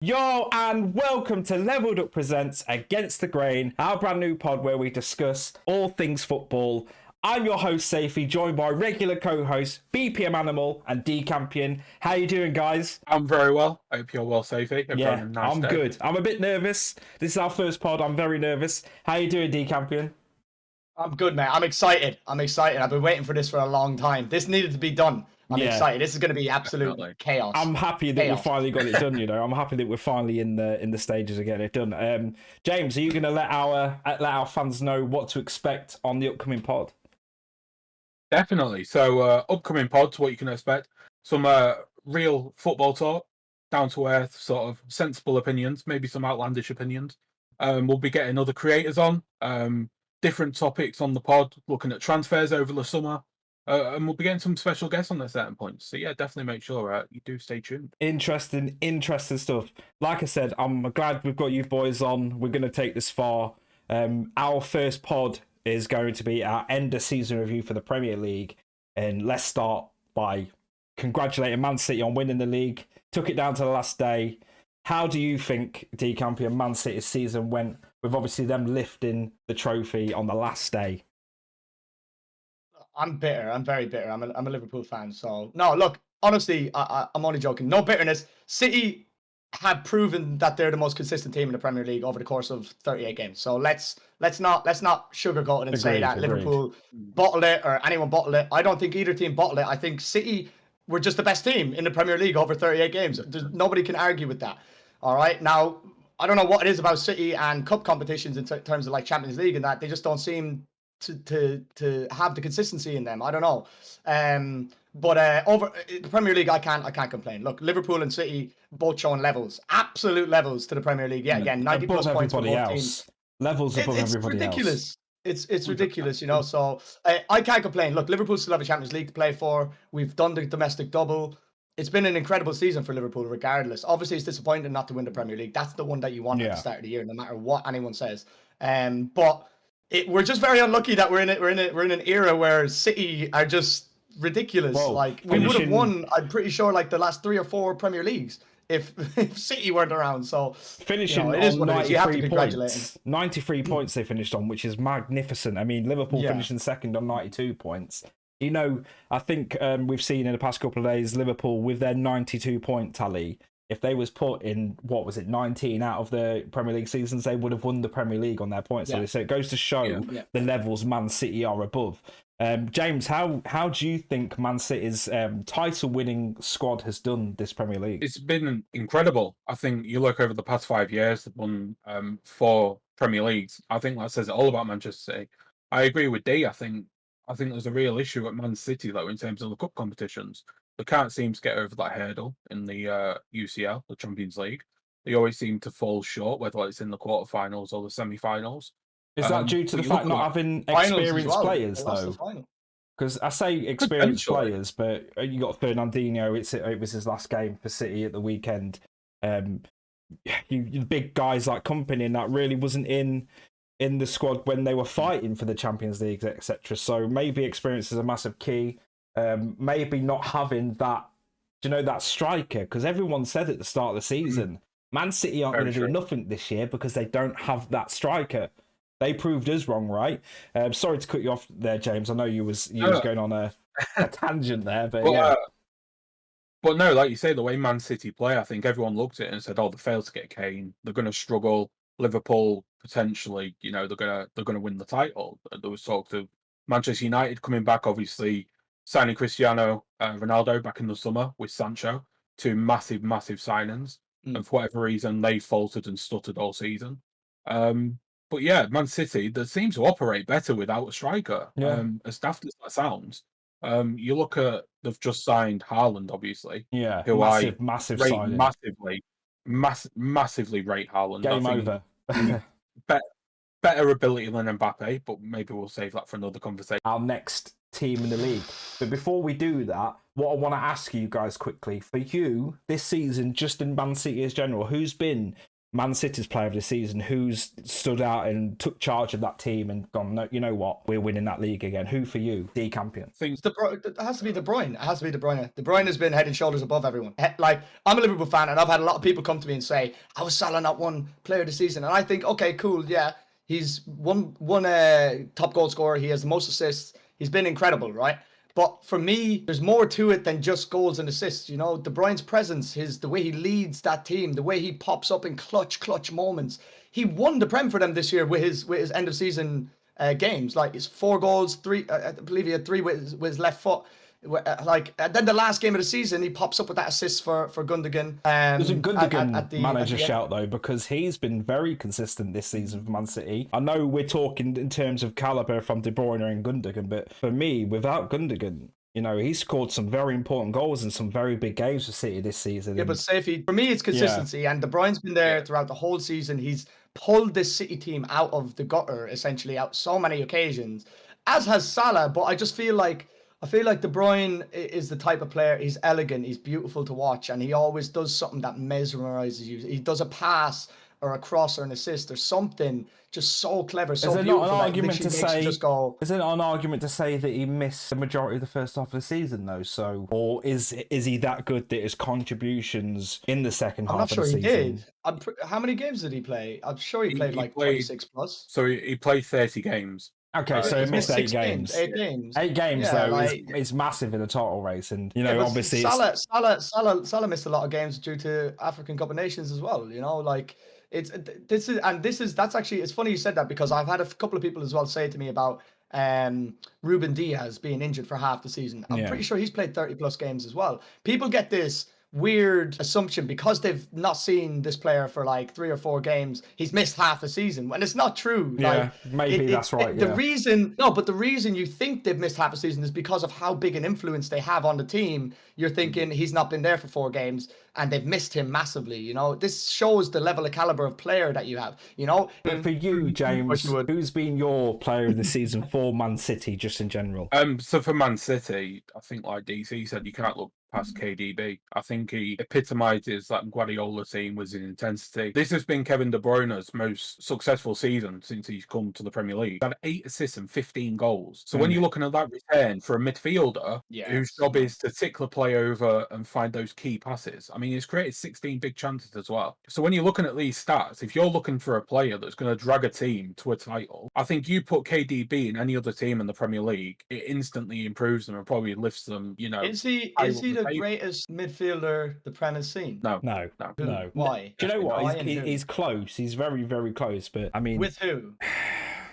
Yo, and welcome to LeveldUp Presents Against the Grain, our brand new pod where we discuss all things football. I'm your host, Saify, joined by regular co-hosts BPM Animal and Dcampion. How you doing, guys? I'm very well. I hope you're well, Saify. Hope you're having a nice I'm day. good. I'm a bit nervous. This is our first pod. I'm very nervous. How you doing, Dcampion? I'm good, mate. I'm excited. I've been waiting for this for a long time. This needed to be done. I'm excited. This is going to be absolute chaos. I'm happy that we finally got it done. You know, I'm happy that we're finally in the stages of getting it done. James, are you going to let our fans know what to expect on the upcoming pod? Definitely. So, upcoming pods, what you can expect: some real football talk, down to earth, sort of sensible opinions, maybe some outlandish opinions. We'll be getting other creators on, different topics on the pod, looking at transfers over the summer. And we'll be getting some special guests on at certain points. So yeah, definitely make sure you do stay tuned. Interesting stuff. Like I said, I'm glad we've got you boys on. We're going to take this far. Our first pod is going to be our end of season review for the Premier League. And let's start by congratulating Man City on winning the league. Took it down to the last day. How do you think Dcampion Man City's season went with obviously them lifting the trophy on the last day? I'm bitter. I'm very bitter. I'm a Liverpool fan. So no, look, honestly, I'm only joking. No bitterness. City have proven that they're the most consistent team in the Premier League over the course of 38 games. So let's not sugarcoat it and say that Liverpool bottled it or anyone bottled it. I don't think either team bottled it. I think City were just the best team in the Premier League over 38 games. Nobody can argue with that. All right. Now, I don't know what it is about City and cup competitions in terms of like Champions League and that they just don't seem to have the consistency in them. I don't know. But over the Premier League, I can't complain. Look, Liverpool and City both showing levels, absolute levels to the Premier League. Yeah, again, 90 plus points for both teams. Levels above everybody ridiculous. else. It's ridiculous, you know. So I can't complain. Look, Liverpool still have a Champions League to play for. We've done the domestic double. It's been an incredible season for Liverpool, regardless. Obviously, it's disappointing not to win the Premier League. That's the one that you want at the start of the year, no matter what anyone says. But we're just very unlucky that we're in an era where City are just ridiculous. Whoa, like we would have won, I'm pretty sure, like the last 3 or 4 Premier Leagues if City weren't around. So finishing it is on what 93 it is. You have to congratulate points. 93 points they finished on, which is magnificent. I mean, Liverpool finishing second on 92 points. You know, I think we've seen in the past couple of days Liverpool with their 92 point tally. If they was put in, 19 out of the Premier League seasons, they would have won the Premier League on their points. So it goes to show the levels Man City are above. James, how do you think Man City's title-winning squad has done this Premier League? It's been incredible. I think you look over the past 5 years, they've won 4 Premier Leagues. I think that says it all about Manchester City. I agree with D. I think there's a real issue at Man City, though, in terms of the cup competitions. They can't seem to get over that hurdle in the UCL, the Champions League. They always seem to fall short, whether it's in the quarterfinals or the semi-finals. Is that due to the fact not having experienced players, though? Because I say experienced players, but you got Fernandinho. It was his last game for City at the weekend. You big guys like Company and that really wasn't in the squad when they were fighting for the Champions League, etc. So maybe experience is a massive key. Maybe not having that, that striker, because everyone said at the start of the season, Man City aren't going to do nothing this year because they don't have that striker. They proved us wrong, right? Sorry to cut you off there, James. I know you was going on a tangent there, but yeah. But no, like you say, the way Man City play, I think everyone looked at it and said, "Oh, they failed to get Kane. They're going to struggle. Liverpool potentially, they're gonna win the title." There was talk of Manchester United coming back, obviously signing Cristiano Ronaldo back in the summer with Sancho, 2 massive signings. And for whatever reason, they faltered and stuttered all season. But yeah, Man City, they seem to operate better without a striker. As daft as that sounds. You look at, they've just signed Haaland, obviously. Yeah, who massive rate signing. massively rate Haaland. Game over. Better ability than Mbappe, but maybe we'll save that for another conversation. Our next team in the league. But before we do that, what I want to ask you guys quickly, for you, this season, just in Man City as general, who's been Man City's player of the season, who's stood out and took charge of that team and gone, no, you know what, we're winning that league again. Who for you, Dcampion? It has to be De Bruyne. It has to be De Bruyne. De Bruyne has been head and shoulders above everyone. Like, I'm a Liverpool fan, and I've had a lot of people come to me and say, "How is Salah not one player of the season?" And I think, okay, cool, yeah, he's one top goal scorer. He has the most assists. He's been incredible, right? But for me, there's more to it than just goals and assists. You know, De Bruyne's presence, the way he leads that team, the way he pops up in clutch moments. He won the Prem for them this year with his end of season games. Like, it's 4 goals, 3. I believe he had 3 with his left foot. Like, and then the last game of the season, he pops up with that assist for Gundogan. There's a Gundogan manager shout though, because he's been very consistent this season for Man City. I know we're talking in terms of caliber from De Bruyne and Gundogan, but for me, without Gundogan, you know, he scored some very important goals in some very big games for City this season. Yeah, but Saify, for me, it's consistency, and De Bruyne's been there throughout the whole season. He's pulled this City team out of the gutter, essentially, out so many occasions, as has Salah. But I feel like De Bruyne is the type of player. He's elegant, he's beautiful to watch, and he always does something that mesmerizes you. He does a pass or a cross or an assist or something just so clever, so beautiful. Is it not an argument to say? Is it not an argument to say that he missed the majority of the first half of the season though? So, or is he that good that his contributions in the second half of the season? I'm not sure he did. How many games did he play? I'm sure he played like 26 plus. So he played 30 games. Okay, so he missed 8 games. 8 games. 8 games, though, is massive in the title race. And, you know, obviously... Salah missed a lot of games due to African Cup of Nations as well, you know? Like, that's actually... It's funny you said that, because I've had a couple of people as well say to me about Ruben Diaz being injured for half the season. I'm pretty sure he's played 30-plus games as well. People get this weird assumption because they've not seen this player for like 3 or 4 games, he's missed half a season, when it's not true. Yeah, like, maybe that's right. The reason you think they've missed half a season is because of how big an influence they have on the team. You're thinking he's not been there for 4 games and they've missed him massively. You know, this shows the level of caliber of player that you have. You know, but for you, James, who's been your player of the season for Man City, just in general? So for Man City, I think like DC said, you can't look past KDB. I think he epitomizes that Guardiola team with his intensity. This has been Kevin De Bruyne's most successful season since he's come to the Premier League. He had 8 assists and 15 goals. So when you're looking at that return for a midfielder whose job is to tick the play over and find those key passes, I mean, he's created 16 big chances as well. So when you're looking at these stats, if you're looking for a player that's going to drag a team to a title, I think you put KDB in any other team in the Premier League, it instantly improves them and probably lifts them, you know. Is he the greatest midfielder the Prem has seen? No. Why? Do you know what? He's close. He's very, very close. But I mean, with who?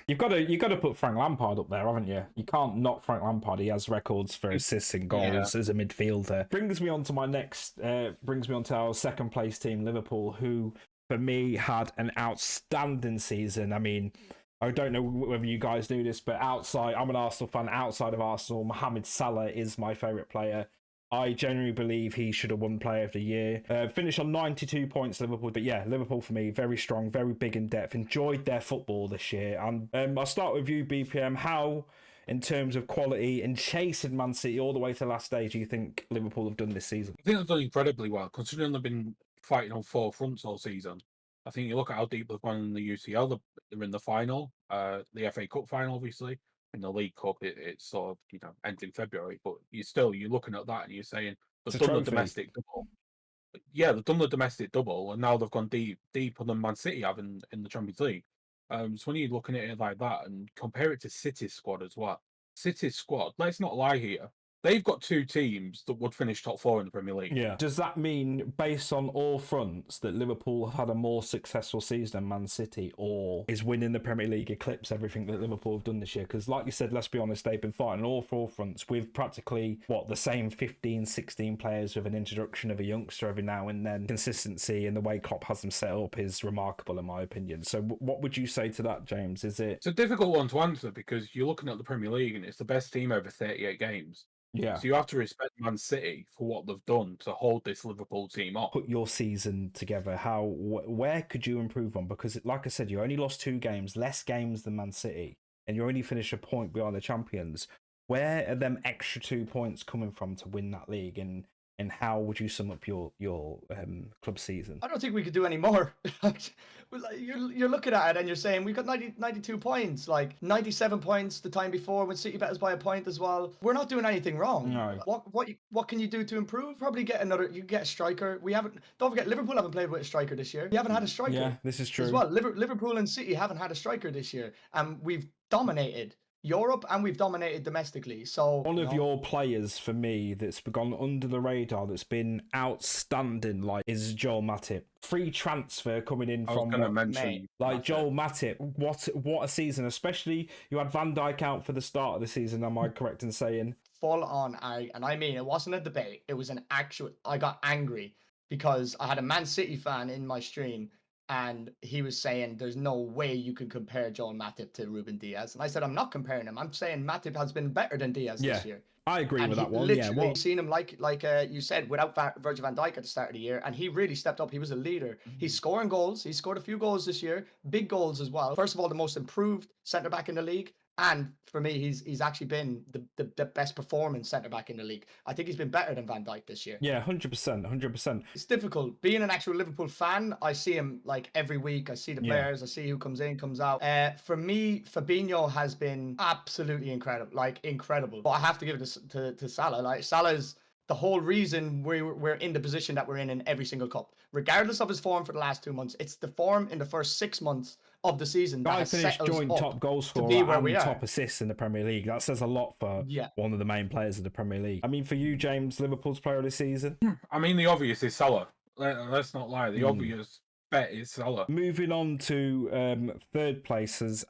You've got to put Frank Lampard up there, haven't you? You can't knock Frank Lampard. He has records for assists and goals as a midfielder. Brings me on to our second place team, Liverpool, who for me had an outstanding season. I mean, I don't know whether you guys knew this, but I'm an Arsenal fan. Outside of Arsenal, Mohamed Salah is my favourite player. I genuinely believe he should have won Player of the Year. Finished on 92 points, Liverpool. But yeah, Liverpool for me, very strong, very big in depth. Enjoyed their football this year. And I'll start with you, BPM. How, in terms of quality and chasing Man City all the way to the last stage, do you think Liverpool have done this season? I think they've done incredibly well, considering they've been fighting on 4 fronts all season. I think you look at how deep they've gone in the UCL. They're in the final, the FA Cup final, obviously. In the League Cup, it's sort of, you know, ends in February, but you're looking at that and you're saying they've done the domestic double. Yeah, they've done the domestic double, and now they've gone deeper than Man City have in the Champions League. So when you're looking at it like that and compare it to City's squad as well, City's squad, let's not lie here, they've got 2 teams that would finish top 4 in the Premier League. Yeah. Does that mean, based on all fronts, that Liverpool have had a more successful season than Man City, or is winning the Premier League eclipse everything that Liverpool have done this year? Because, like you said, let's be honest, they've been fighting on all 4 fronts with practically, the same 15, 16 players with an introduction of a youngster every now and then. Consistency and the way Klopp has them set up is remarkable, in my opinion. So what would you say to that, James? It's a difficult one to answer, because you're looking at the Premier League and it's the best team over 38 games. Yeah. So you have to respect Man City for what they've done to hold this Liverpool team up. Put your season together. Where could you improve on? Because, like I said, you only lost 2 games, less games than Man City, and you only finished a point behind the champions. Where are them extra 2 points coming from to win that league? And And how would you sum up your club season? I don't think we could do any more. You're looking at it and you're saying we've got 92 points, like 97 points the time before when City bet us by a point as well. We're not doing anything wrong. No. What can you do to improve? Probably get you get a striker. Don't forget, Liverpool haven't played with a striker this year. We haven't had a striker. Yeah, this is true as well. Liverpool and City haven't had a striker this year, and we've dominated Europe and we've dominated domestically. So one of your players for me that's gone under the radar, that's been outstanding, like, is Joel Matip. Free transfer coming in from Joel Matip. What a season! Especially you had Van Dijk out for the start of the season. Am I correct in saying? Full on, I mean, it wasn't a debate. It was an actual. I got angry because I had a Man City fan in my stream. And he was saying, there's no way you can compare Joel Matip to Ruben Diaz. And I said, I'm not comparing him. I'm saying Matip has been better than Diaz this year. I agree with that one. Literally seen him like you said, without Virgil van Dijk at the start of the year. And he really stepped up. He was a leader. He's scoring goals. He scored a few goals this year. Big goals as well. First of all, the most improved centre-back in the league. And for me, he's actually been the best performing centre-back in the league. I think he's been better than Van Dijk this year. Yeah, 100%. It's difficult. Being an actual Liverpool fan, I see him like every week. I see the players. I see who comes in, comes out. For me, Fabinho has been absolutely incredible. But I have to give it to Salah. Like, Salah's the whole reason we're in the position that we're in every single cup. Regardless of his form for the last 2 months, it's the form in the first 6 months of the season that has finished set us joint up top goal scorer and top assists in the Premier League. That says a lot for one of the main players of the Premier League. I mean, for you, James, Liverpool's player of the season? I mean, the obvious is Salah. Let's not lie. The obvious bet is Salah. Moving on to third place is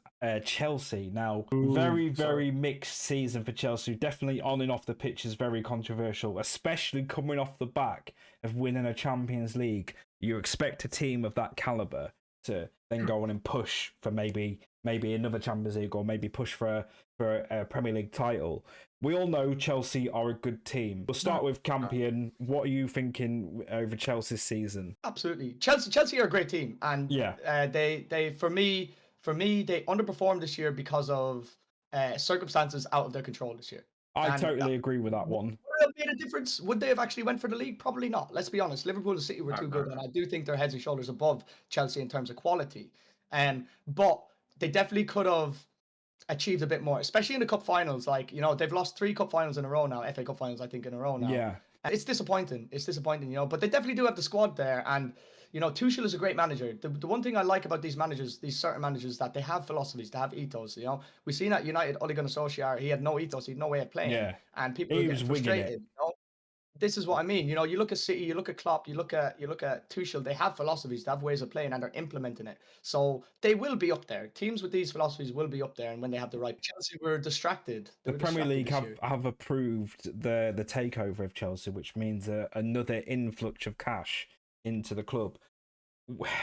Chelsea. Now, very mixed season for Chelsea. Definitely on and off the pitch is very controversial, especially coming off the back of winning a Champions League. You expect a team of that caliber to then go on and push for maybe another Champions League, or maybe push for a Premier League title. We all know Chelsea are a good team. We'll start with Campion. What are you thinking over Chelsea's season? Absolutely, Chelsea are a great team, and they for me they underperformed this year because of circumstances out of their control this year. I totally agree with that one. Would it have made a difference? Would they have actually went for the league? Probably not. Let's be honest. Liverpool and City were too good, and I do think they're heads and shoulders above Chelsea in terms of quality. But they definitely could have achieved a bit more, especially in the cup finals. Like, you know, they've lost 3 cup finals in a row now, FA Cup finals, I think, in a row now. Yeah. And it's disappointing, you know, but they definitely do have the squad there. And, you know, Tuchel is a great manager. The one thing I like about these certain managers, that they have philosophies, they have ethos. You know, we've seen at United, Ole Gunnar Solskjaer, he had no ethos, he had no way of playing. Yeah. And people were getting frustrated. You know? This is what I mean. You know, you look at City, you look at Klopp, you look at Tuchel. They have philosophies, they have ways of playing, and they're implementing it. So they will be up there. Teams with these philosophies will be up there, and when they have the right. Chelsea were distracted. The Premier League have approved the takeover of Chelsea, which means another influx of cash into the club.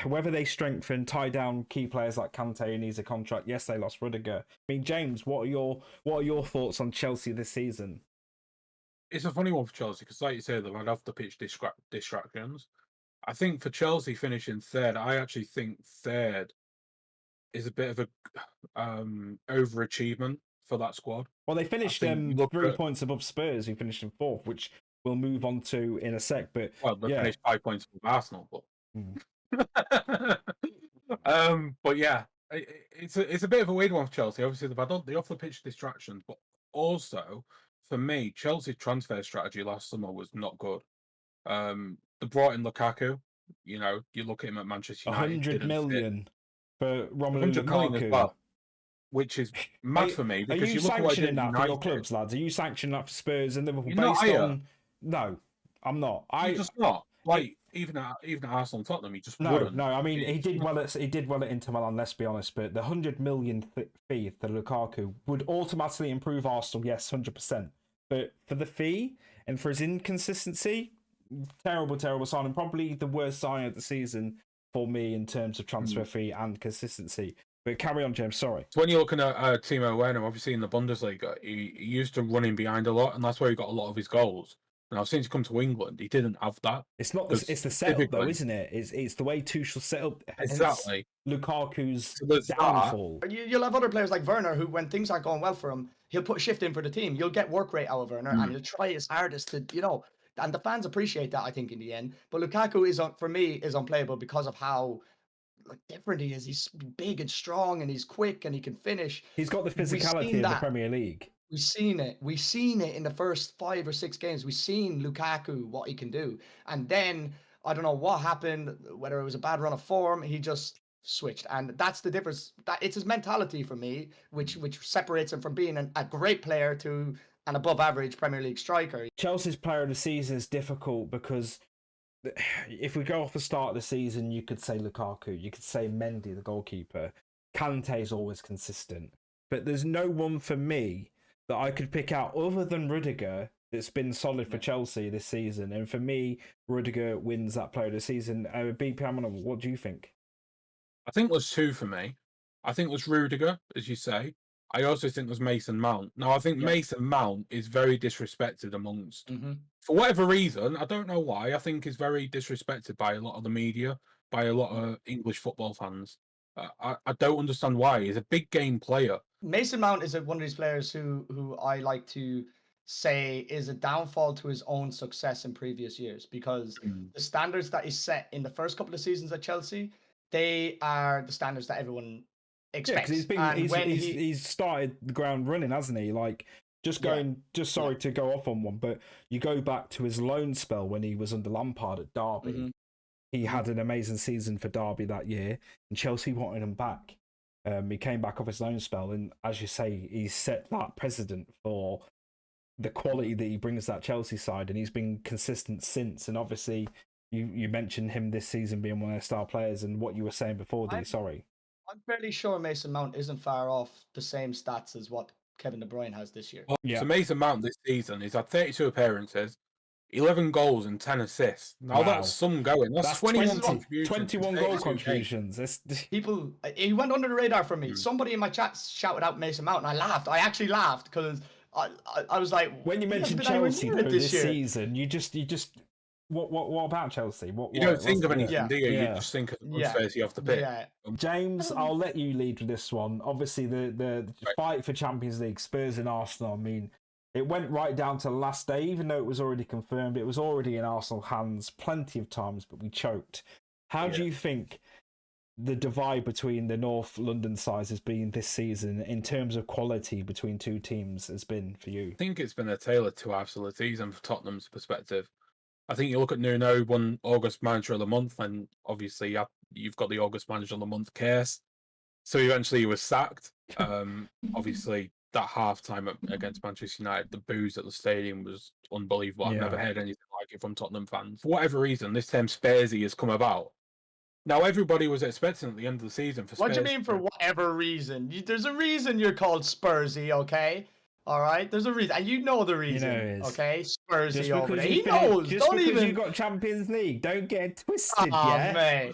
Whether they strengthen, tie down key players like Kante, who needs a contract. Yes, they lost Rudiger. I mean, James, what are your thoughts on Chelsea this season? It's a funny one for Chelsea because, like you said, they've had off the pitch distractions. I think for Chelsea finishing third, I actually think third is a bit of a overachievement for that squad. Well, they finished 3 points above Spurs, who finished in 4th, which we'll move on to in a sec. But they finished 5 points above Arsenal. But yeah, it's a bit of a weird one for Chelsea. Obviously, they've had the off the pitch distractions, but also, for me, Chelsea's transfer strategy last summer was not good. They brought in Lukaku. You know, you look at him at Manchester United. 100 million for Romelu Lukaku. As well, which is mad for me. Because are you sanctioning that for your clubs, lads? Are you sanctioning that for Spurs and Liverpool? No, I'm not. You're just not. Like, even at Arsenal and Tottenham, he just wouldn't. No, I mean, he did well at Inter Milan, let's be honest, but the 100 million fee for Lukaku would automatically improve Arsenal, yes, 100%. But for the fee and for his inconsistency, terrible signing. Probably the worst signing of the season for me in terms of transfer fee and consistency. But carry on, James, sorry. So when you're looking at Timo Werner, obviously in the Bundesliga, he used to run in behind a lot, and that's where he got a lot of his goals. Now, since he come to England, he didn't have that. It's not it's the setup, though, isn't it? It's the way Tuchel set up. Exactly. Lukaku's downfall. You'll have other players like Werner who, when things aren't going well for him, he'll put shift in for the team. You'll get work rate out of Werner, and he'll try his hardest to, you know, and the fans appreciate that, I think, in the end. But Lukaku for me is unplayable because of how different he is. He's big and strong, and he's quick, and he can finish. He's got the physicality of the Premier League. We've seen it. We've seen it in the first 5 or 6 games. We've seen Lukaku, what he can do. And then, I don't know what happened, whether it was a bad run of form, he just switched. And that's the difference. It's his mentality for me, which separates him from being a great player to an above average Premier League striker. Chelsea's player of the season is difficult because if we go off the start of the season, you could say Lukaku, you could say Mendy, the goalkeeper. Kante is always consistent. But there's no one for me that I could pick out other than Rudiger that's been solid for Chelsea this season. And for me, Rudiger wins that player of the season. BPM Animal, what do you think? I think there's 2 for me. I think there's Rudiger, as you say. I also think there's Mason Mount. Now, I think Mason Mount is very disrespected amongst, for whatever reason, I don't know why, I think he's very disrespected by a lot of the media, by a lot of English football fans. I don't understand why. He's a big game player. Mason Mount is one of these players who I like to say is a downfall to his own success in previous years, because the standards that he set in the first couple of seasons at Chelsea, they are the standards that everyone expects. Yeah, he's started the ground running, hasn't he? Like, sorry to go off on one, but you go back to his loan spell when he was under Lampard at Derby. He had an amazing season for Derby that year, and Chelsea wanted him back. He came back off his loan spell, and as you say, he's set that precedent for the quality that he brings that Chelsea side, and he's been consistent since. And obviously, you mentioned him this season being one of their star players, and what you were saying before, I'm fairly sure Mason Mount isn't far off the same stats as what Kevin De Bruyne has this year. Well, so Mason Mount this season, he's had 32 appearances, 11 goals and 10 assists. Now that's some going. That's 21 contributions. 21 goal contributions. He went under the radar for me. Somebody in my chat shouted out Mason Mount, and I laughed. I actually laughed because I was like, when you mentioned Chelsea this season, you just what about Chelsea? You don't think of anything, do you? You just think of Spurs off the pitch. James, I'll let you lead with this one. Obviously, the fight for Champions League, Spurs and Arsenal. I mean, it went right down to the last day, even though it was already confirmed. It was already in Arsenal hands plenty of times, but we choked. How do you think the divide between the North London sides has been this season in terms of quality between two teams has been for you? I think it's been a tale of 2 halves of the season from Tottenham's perspective. I think you look at Nuno, won August Manager of the Month, and obviously you've got the August Manager of the Month case. So eventually he was sacked. Obviously, that half-time against Manchester United, the boos at the stadium was unbelievable. I've never heard anything like it from Tottenham fans. For whatever reason, this time Spursy has come about. Now, everybody was expecting at the end of the season for Spurs. What do you mean for whatever reason? There's a reason you're called Spursy, okay? All right, there's a reason, and you know the reason. Okay, Spursy over there. He knows. Just don't because you got Champions League, don't get twisted. Mate,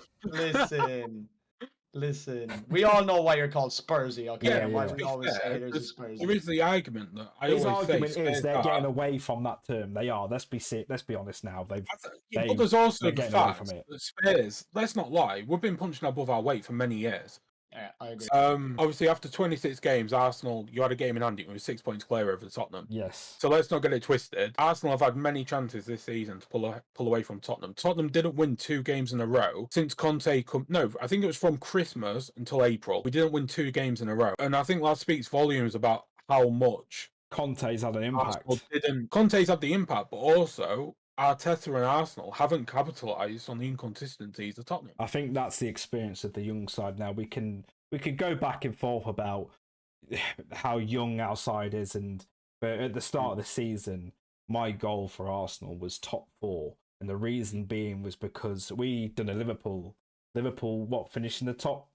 listen. We all know why you're called Spursy. Okay, why we always say there's a Spursy. There is the argument that his argument is they're getting away from that term. They are. Let's be honest now. But there's also the fact that Spurs. Let's not lie. We've been punching above our weight for many years. Yeah, I agree. Obviously, after 26 games, Arsenal, you had a game in hand. It was 6 points clear over Tottenham. Yes. So let's not get it twisted. Arsenal have had many chances this season to pull away from Tottenham. Tottenham didn't win 2 games in a row since Conte. No, I think it was from Christmas until April. We didn't win 2 games in a row, and I think that speaks volumes about how much Conte's had an impact. Conte's had the impact, but also Arteta and Arsenal haven't capitalised on the inconsistencies of Tottenham. I think that's the experience of the young side now. We could go back and forth about how young our side is, but at the start of the season, my goal for Arsenal was top 4, and the reason being was because we done a Liverpool finished in the top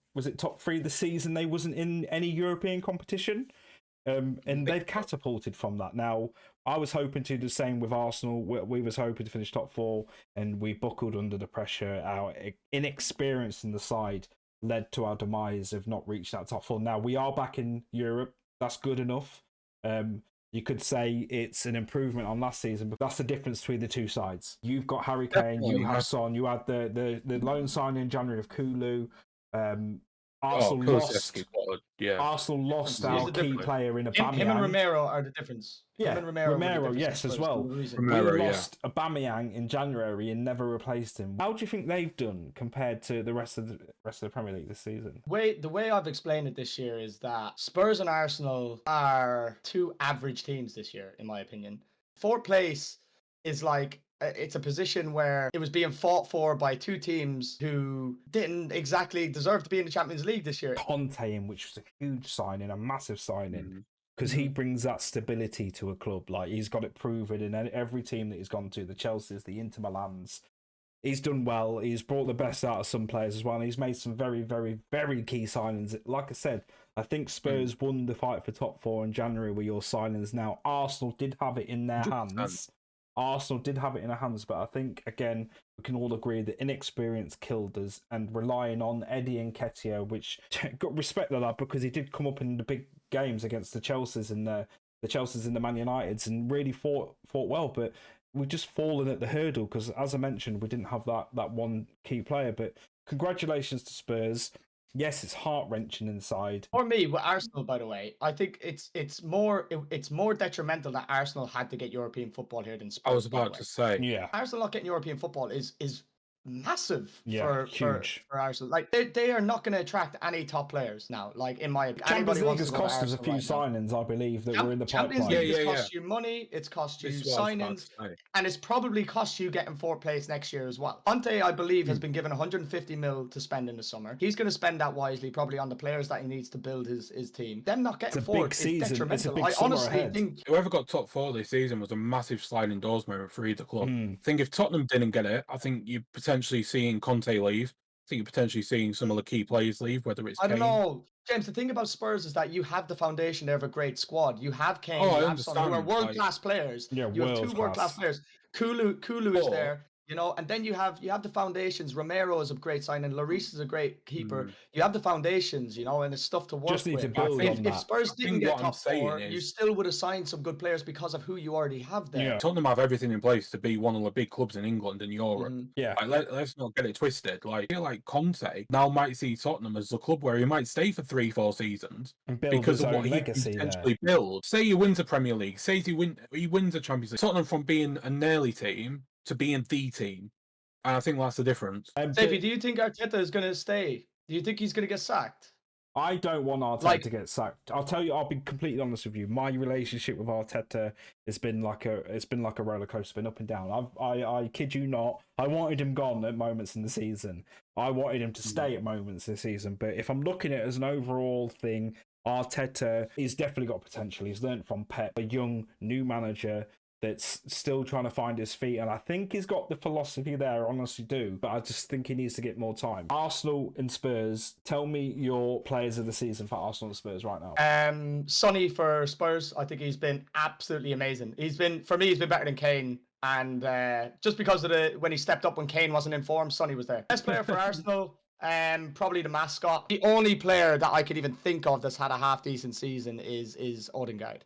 3 this season. They wasn't in any European competition. And they've catapulted from that. Now, I was hoping to do the same with Arsenal. We was hoping to finish top 4, and we buckled under the pressure. Our inexperience in the side led to our demise of not reaching that top 4. Now, we are back in Europe. That's good enough. You could say it's an improvement on last season, but that's the difference between the two sides. You've got Harry Kane, you have Son, you had the loan signing in January of Kulu. Arsenal lost. Yeah, Arsenal lost our key player in Aubameyang. Him and Romero are the difference. Yeah, Romero, yes, as well. Romero, we lost Aubameyang in January and never replaced him. How do you think they've done compared to the rest of the Premier League this season? The way I've explained it this year is that Spurs and Arsenal are two average teams this year, in my opinion. Fourth place is like, it's a position where it was being fought for by two teams who didn't exactly deserve to be in the Champions League this year. Conte, which was a huge signing, a massive signing. Because he brings that stability to a club. Like, he's got it proven in every team that he's gone to, the Chelsea's, the Inter Milans. He's done well. He's brought the best out of some players as well. And he's made some very, very, very key signings. Like I said, I think Spurs won the fight for top four in January with your signings. Now, Arsenal did have it in their hands. But I think, again, we can all agree that inexperience killed us, and relying on Eddie Nketiah, which got respect to that because he did come up in the big games against the Chelsea's and the Chelsea's and the Man Uniteds and really fought well, but we've just fallen at the hurdle because, as I mentioned, we didn't have that one key player. But congratulations to Spurs. Yes, it's heart-wrenching inside. For me, with Arsenal, by the way, I think it's more detrimental that Arsenal had to get European football here than Spurs. I was about to say, yeah, Arsenal not getting European football is massive huge for Arsenal. Like, they are not going to attract any top players now. Like, in my Champions League has cost us a few signings, I believe, that were in the pipeline. Champions League has cost you money, it's cost you signings, and it's probably cost you getting fourth place next year as well. Conte, I believe, has been given 150 mil to spend in the summer. He's going to spend that wisely, probably on the players that he needs to build his team. Them not getting fourth is detrimental. I honestly think whoever got top four this season was a massive sliding doors moment for either club. I think if Tottenham didn't get it, I think you potentially seeing Conte leave. I think you're potentially seeing some of the key players leave, whether it's I don't know. James, the thing about Spurs is that you have the foundation there of a great squad. You have Kane, you have Son, who are world-class players. Yeah, you have two world-class players. Kulu is there. You know, and then you have the foundations. Romero is a great signing. Lloris is a great keeper. You have the foundations, you know, and it's stuff to work Just need with. to build on that. If Spurs didn't get top four, you still would have signed some good players because of who you already have there. Yeah. Tottenham have everything in place to be one of the big clubs in England and Europe. Yeah, like, let's not get it twisted. Like, I feel like Conte now might see Tottenham as a club where he might stay for 3-4 seasons and build because his of own what he legacy can potentially build. Say he wins a Premier League. Say he wins a Champions League. Tottenham from being a nearly team to being the team. And I think that's the difference. Saify, do you think Arteta is going to stay? Do you think he's going to get sacked? I don't want Arteta to get sacked. I'll be completely honest with you. My relationship with Arteta has been like a roller coaster, it's been up and down. I kid you not. I wanted him gone at moments in the season. I wanted him to stay at moments this season. But if I'm looking at it as an overall thing, Arteta, he's definitely got potential. He's learned from Pep, a young new manager that's still trying to find his feet, and I think he's got the philosophy there, I honestly do, but I just think he needs to get more time. Arsenal and Spurs, tell me your players of the season for Arsenal and Spurs right now. Sonny for Spurs, I think he's been absolutely amazing. He's been better than Kane, and just because of when he stepped up when Kane wasn't in form, Sonny was there. Best player for Arsenal, probably the mascot. The only player that I could even think of that's had a half decent season is Odegaard.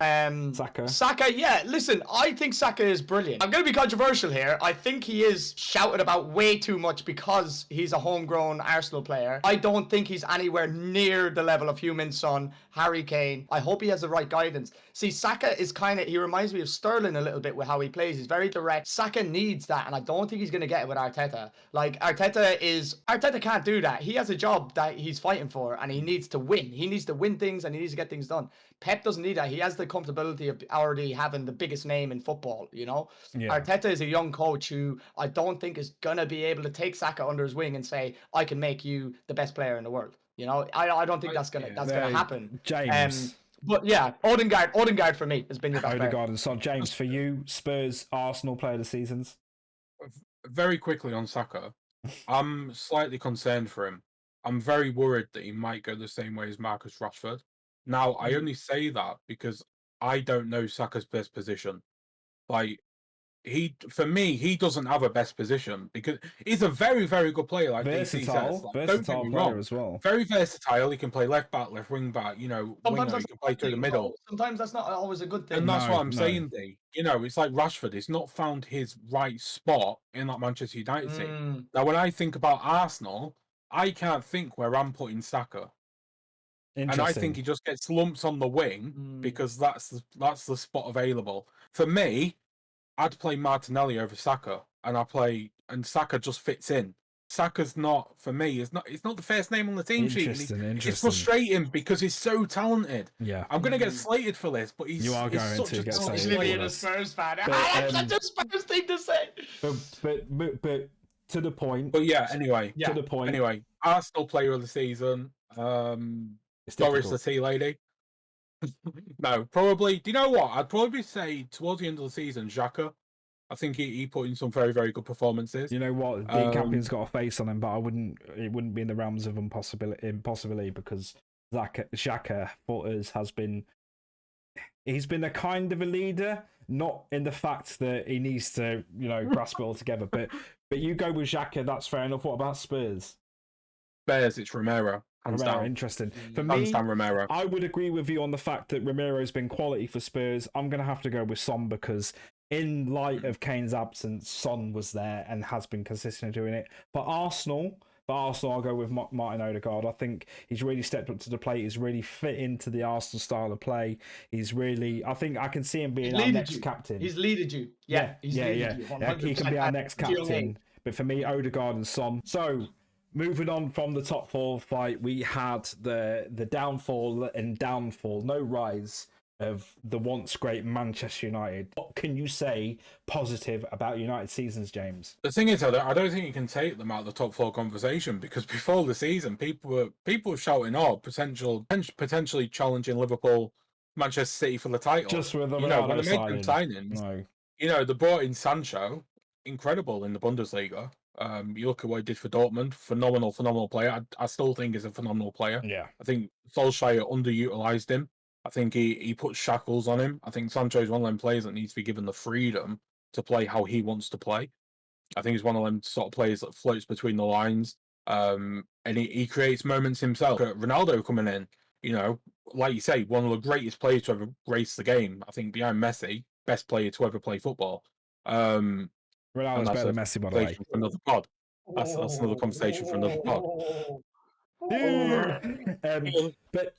Saka, yeah. Listen, I think Saka is brilliant. I'm going to be controversial here. I think he is shouted about way too much because he's a homegrown Arsenal player. I don't think he's anywhere near the level of Heung-min Son, Harry Kane. I hope he has the right guidance. See, Saka is he reminds me of Sterling a little bit with how he plays. He's very direct. Saka needs that, and I don't think he's going to get it with Arteta. Like, Arteta can't do that. He has a job that he's fighting for, and he needs to win. He needs to win things, and he needs to get things done. Pep doesn't need that. He has the comfortability of already having the biggest name in football, you know? Yeah. Arteta is a young coach who I don't think is going to be able to take Saka under his wing and say, I can make you the best player in the world. You know, I don't think that's gonna happen. James. But yeah, Odegaard for me has been your best player. Odegaard and Son. James, for you, Spurs, Arsenal player of the seasons? Very quickly on Saka, I'm slightly concerned for him. I'm very worried that he might go the same way as Marcus Rashford. Now, I only say that because I don't know Saka's best position. Like, for me, he doesn't have a best position because he's a very, very good player. Like DC says, versatile player as well. Very versatile. He can play left back, left wing back. You know, winger, he can play through the middle. Sometimes that's not always a good thing. And that's what I'm saying, D. You know, it's like Rashford. He's not found his right spot in that Manchester United team. Now, when I think about Arsenal, I can't think where I'm putting Saka. And I think he just gets lumps on the wing because that's the spot available. For me, I'd play Martinelli over Saka, and Saka just fits in. Saka's not, for me, it's not the first name on the team sheet. It's frustrating because he's so talented. Yeah, I'm going to get slated for this, but you are going to get slated. He's being a Spurs fan. That's such a Spurs thing to say. But to the point. But yeah, anyway. To the point. Anyway, Arsenal player of the season. Doris the Tea Lady. No, probably. Do you know what? I'd probably say towards the end of the season, Xhaka. I think he put in some very, very good performances. You know what? Dcampion's got a face on him, but it wouldn't be in the realms of impossibility because Xhaka for us he's been a kind of a leader, not in the fact that he needs to, grasp it all together. But you go with Xhaka, that's fair enough. What about Spurs? Spurs, it's Romero. Romero, interesting. For me, Romero. I would agree with you on the fact that Romero's been quality for Spurs. I'm going to have to go with Son because in light of Kane's absence, Son was there and has been consistent in doing it. For Arsenal, I'll go with Martin Odegaard. I think he's really stepped up to the plate. He's really fit into the Arsenal style of play. I think I can see him being our next captain. He's leaded you. Yeah. He can be our next captain. But for me, Odegaard and Son. So, moving on from the top four fight, we had the downfall and downfall, no rise, of the once great Manchester United. What can you say positive about United seasons, James? The thing is, I don't think you can take them out of the top four conversation because before the season, people were shouting, potentially challenging Liverpool, Manchester City for the title. Just with the Ronaldo signings. No. They brought in Sancho, incredible in the Bundesliga. You look at what he did for Dortmund, phenomenal player. I still think he's a phenomenal player. Yeah. I think Solskjaer underutilized him. I think he put shackles on him. I think Sancho is one of them players that needs to be given the freedom to play how he wants to play. I think he's one of them sort of players that floats between the lines. And he creates moments himself. Ronaldo coming in, like you say, one of the greatest players to ever grace the game. I think behind Messi, best player to ever play football. Ronaldo's better than Messi, by the way. For another pod. That's another conversation for another pod. But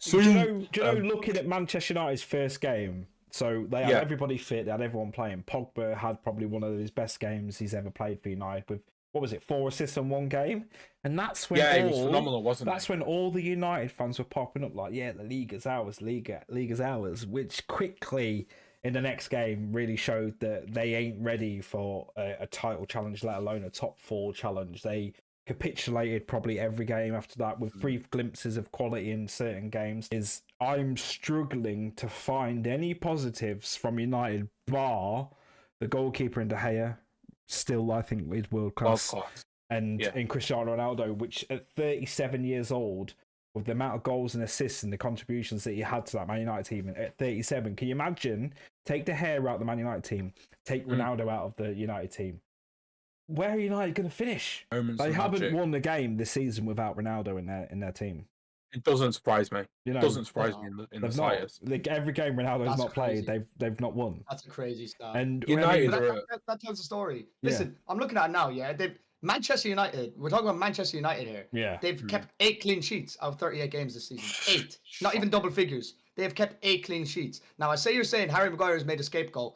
do you know, looking at Manchester United's first game, so they had everybody fit, they had everyone playing. Pogba had probably one of his best games he's ever played for United with, 4 assists in one game? And that's when it was phenomenal, wasn't it? That's when all the United fans were popping up like, the league is ours, league is ours, which quickly in the next game really showed that they ain't ready for a title challenge, let alone a top 4 challenge. They capitulated probably every game after that with brief glimpses of quality in certain games. I'm struggling to find any positives from United bar the goalkeeper in De Gea, still I think is world class, and in Cristiano Ronaldo, which at 37 years old, with the amount of goals and assists and the contributions that he had to that Man United team at 37, can you imagine, take De Gea out of the Man United team, take Ronaldo out of the United team, where are United going to finish? They haven't won the game this season without Ronaldo in their team. It doesn't surprise me. It doesn't surprise me in the slightest. Every game Ronaldo's not played, they've not won. That's a crazy start. And United that tells the story. Listen, I'm looking at it now. Manchester United. We're talking about Manchester United here. Yeah, they've kept 8 clean sheets out of 38 games this season. 8, not even double figures. They have kept 8 clean sheets. Now, I say you're saying Harry Maguire has made a scapegoat.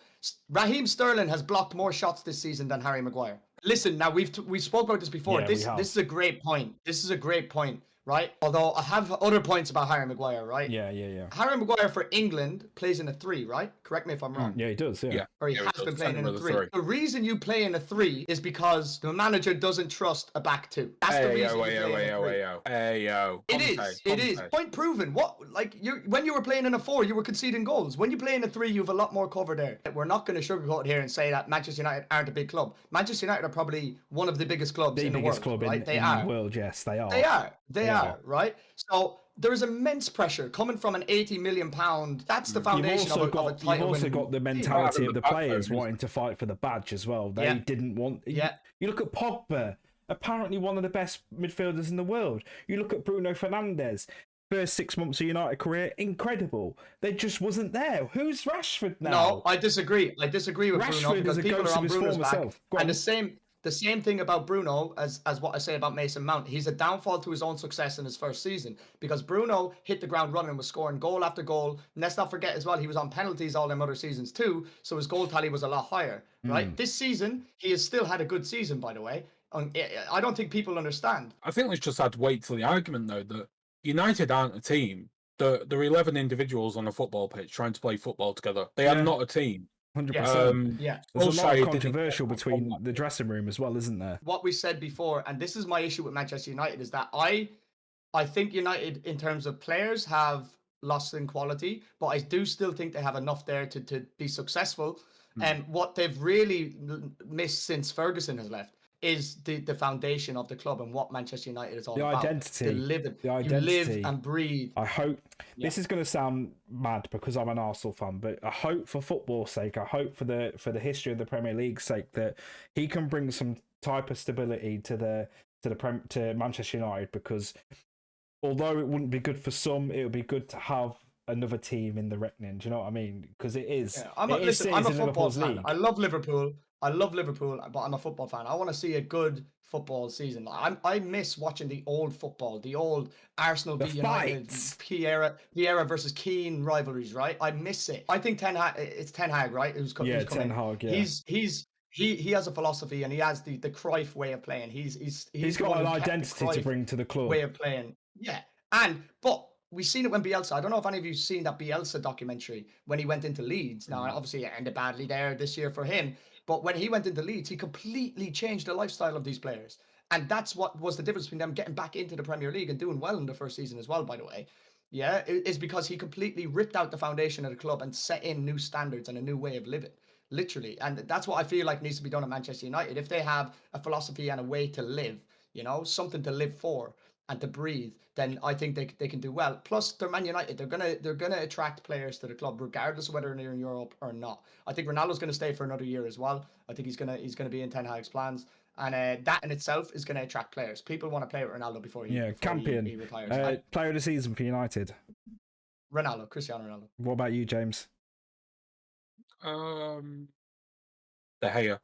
Raheem Sterling has blocked more shots this season than Harry Maguire. Listen, now we spoke about this before. This is a great point. Right? Although I have other points about Harry Maguire, right? Yeah. Harry Maguire for England plays in a 3, right? Correct me if I'm wrong. Yeah, he does, yeah. Or he has been playing in a 3. The reason you play in a 3 is because the manager doesn't trust a back 2. That's the reason It is. Point proven. When you were playing in a 4, you were conceding goals. When you play in a 3, you have a lot more cover there. We're not going to sugarcoat it here and say that Manchester United aren't a big club. Manchester United are probably one of the biggest clubs in the world. Club right? in the world, yes, they are. They are, right? So there is immense pressure coming from an £80 million. That's the foundation of a title. You've also got the mentality of the players wanting to fight for the badge as well. They didn't want... You look at Pogba, apparently one of the best midfielders in the world. You look at Bruno Fernandes, first 6 months of United career, incredible. They just wasn't there. Who's Rashford now? No, I disagree. I disagree with Rashford Bruno because people are on Bruno's back. And the same... the same thing about Bruno as what I say about Mason Mount. He's a downfall to his own success in his first season because Bruno hit the ground running and was scoring goal after goal. And let's not forget as well, he was on penalties all them other seasons too, so his goal tally was a lot higher, right? This season, he has still had a good season, by the way. I don't think people understand. I think let's just add weight to the argument, though, that United aren't a team. There are 11 individuals on a football pitch trying to play football together. They are not a team. 100%. There's a lot of controversial between the dressing room as well, isn't there? What we said before, and this is my issue with Manchester United, is that I think United, in terms of players, have lost in quality, but I do still think they have enough there to be successful. And what they've really missed since Ferguson has left is the foundation of the club and what Manchester United is all about. The identity. The identity. You live and breathe. I hope, this is going to sound mad because I'm an Arsenal fan, but I hope for football's sake, I hope for the history of the Premier League's sake that he can bring some type of stability to Manchester United, because although it wouldn't be good for some, it would be good to have another team in the reckoning. Do you know what I mean? Because it is. Yeah, I'm a football fan. I love Liverpool, but I'm a football fan. I want to see a good football season. I miss watching the old football, the old Arsenal v United, Vieira versus Keane rivalries, right? I miss it. I think it's Ten Hag, right? Who's coming? Ten Hag, yeah. He has a philosophy and he has the Cruyff way of playing. He's got an identity to bring to the club. Way of playing. Yeah. But we've seen it when Bielsa, I don't know if any of you've seen that Bielsa documentary when he went into Leeds. Now, obviously, it ended badly there this year for him. But when he went into Leeds, he completely changed the lifestyle of these players. And that's what was the difference between them getting back into the Premier League and doing well in the first season as well, by the way. Yeah, is because he completely ripped out the foundation of the club and set in new standards and a new way of living, literally. And that's what I feel like needs to be done at Manchester United. If they have a philosophy and a way to live, something to live for and to breathe, then I think they can do well. Plus, they're Man United. They're gonna attract players to the club, regardless of whether they're in Europe or not. I think Ronaldo's gonna stay for another year as well. I think he's gonna be in Ten Hag's plans, and that in itself is gonna attract players. People want to play with Ronaldo before he retires. Player of the season for United. Cristiano Ronaldo. What about you, James? De Gea.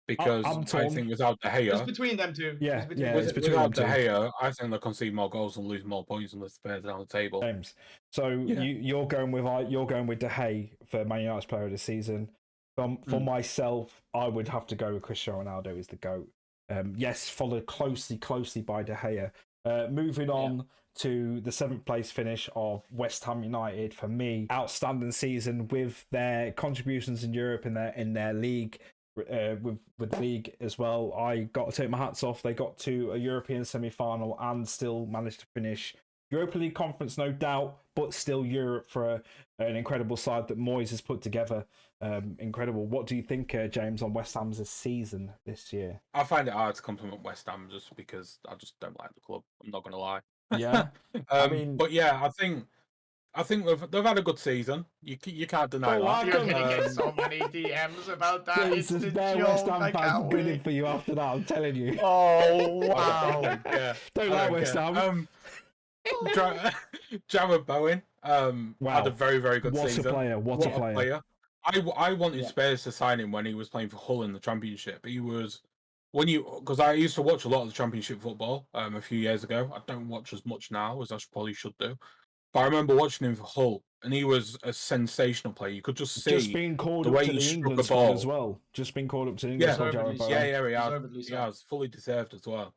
Because I think without De Gea, it's between them two. Yeah, without De Gea, I think they'll concede more goals and lose more points and lift players down the table. James, so you're going with De Gea for Man United's player of the season. For myself, I would have to go with Cristiano Ronaldo as the GOAT. Yes, followed closely by De Gea. Moving on to the 7th place finish of West Ham United. For me, outstanding season with their contributions in Europe in their league. With the league as well, I got to take my hats off. They got to a European semi-final and still managed to finish Europa League conference, no doubt, but still Europe for an incredible side that Moyes has put together. Incredible. What do you think, James, on West Ham's season this year? I find it hard to compliment West Ham just because I just don't like the club. I'm not going to lie. Yeah, but yeah, I think they've had a good season. You can't deny that. You're going to get so many DMs about that. It's the joke. West Ham fans grinning for you after that, I'm telling you. Oh, wow. Don't like West Ham. Jarrod Bowen had a very, very good season. What a player. I wanted Spurs to sign him when he was playing for Hull in the Championship. He was... Because I used to watch a lot of the Championship football a few years ago. I don't watch as much now as I probably should do. But I remember watching him for Hull, and he was a sensational player. You could just see being called the way he struck the ball as well. Just being called up to England. He has fully deserved as well.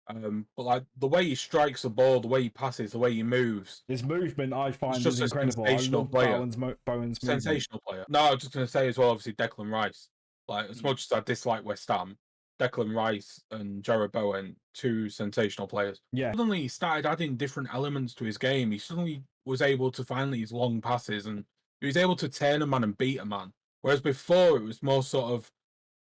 But like the way he strikes the ball, the way he passes, the way he moves, his movement, I find is incredible. Sensational player. Bowen's sensational player. No, I was just going to say as well. Obviously, Declan Rice. Like as much as I dislike West Ham, Declan Rice and Jarrod Bowen, 2 sensational players. Yeah. Suddenly he started adding different elements to his game. He suddenly was able to find these long passes and he was able to turn a man and beat a man. Whereas before it was more sort of,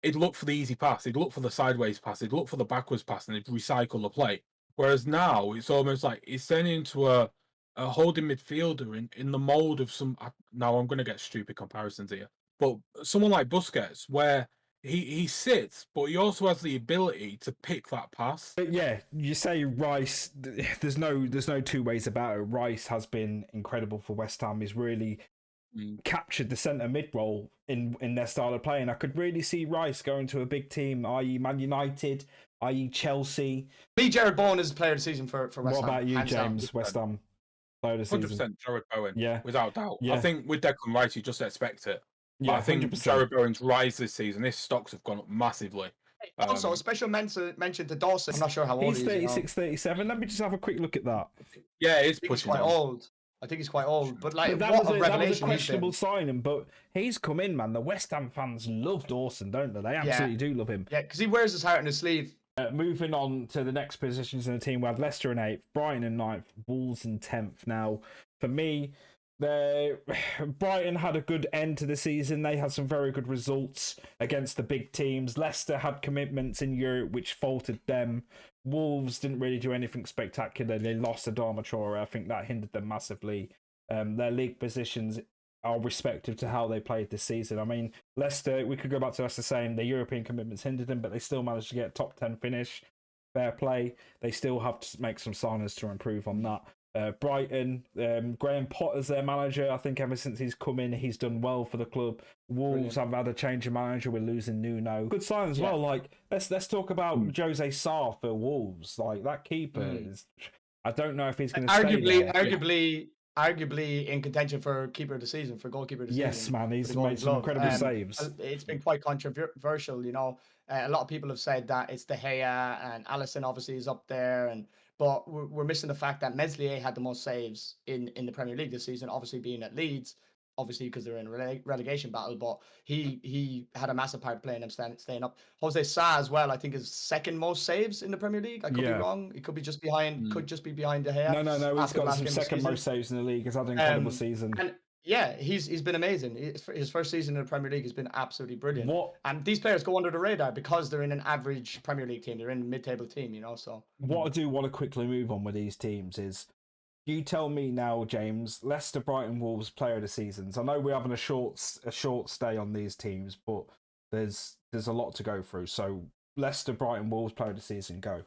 he'd look for the easy pass, he'd look for the sideways pass, he'd look for the backwards pass and he'd recycle the play. Whereas now it's almost like he's turning into a holding midfielder in the mould of some, now I'm going to get stupid comparisons here, but someone like Busquets where he sits, but he also has the ability to pick that pass. But yeah, you say Rice. There's no 2 ways about it. Rice has been incredible for West Ham. He's really captured the centre mid role in their style of play, and I could really see Rice going to a big team, i.e. Man United, i.e. Chelsea. Me, Jared Bowen is player of the season for West Ham. What about you, James? West Ham player of the season? 100% Jared Bowen. Yeah, without doubt. Yeah. I think with Declan Rice, you just expect it. But Yeah, I think 100%. Jared Bowen's rise this season, his stocks have gone up massively. Also, a special mention to Dawson. I'm not sure how old he's he is. 36, 37. Let me just have a quick look at that. Yeah, he's pushing. He's quite old. I think he's quite old, but like that what was a revelation! That was a questionable signing, but he's come in, man. The West Ham fans love Dawson, don't they? They absolutely do love him. Yeah, because he wears his heart on his sleeve. Moving on to the next positions in the team, we have Leicester in 8th, Brighton in 9th, Wolves in 10th. Now, for me, Brighton had a good end to the season. They had some very good results against the big teams. Leicester had commitments in Europe which faltered them. Wolves didn't really do anything spectacular. They lost to Darmatraore. I think that hindered them massively. Their league positions are respective to how they played this season. I mean, Leicester, we could go back to Leicester saying their European commitments hindered them, but they still managed to get a top 10 finish. Fair play. They still have to make some signings to improve on that. Brighton, Graham Potter's their manager. I think ever since he's come in, he's done well for the club. Wolves have had a change of manager. We're losing Nuno. Good sign as well. Like let's talk about Jose Sarr for Wolves. Like that keeper is. I don't know if he's going to stay. Arguably in contention for keeper of the season, for goalkeeper of the season. Yes, man, he's made some incredible saves. It's been quite controversial, you know. A lot of people have said that it's De Gea and Alisson obviously is up there, but we're missing the fact that Meslier had the most saves in the Premier League this season, obviously being at Leeds, obviously because they're in a relegation battle, but he had a massive part playing them staying up. Jose Sarr as well, I think is second most saves in the Premier League. I could be wrong. It could be just behind. Could just be behind De Gea. No. He's got some second most saves in the league. He's had an incredible season. And yeah, he's been amazing. His first season in the Premier League has been absolutely brilliant. And these players go under the radar because they're in an average Premier League team. They're in a mid-table team, you know. So what I do want to quickly move on with these teams is, you tell me now, James, Leicester, Brighton, Wolves player of the seasons. I know we're having a short stay on these teams, but there's a lot to go through. So Leicester, Brighton, Wolves player of the season, go.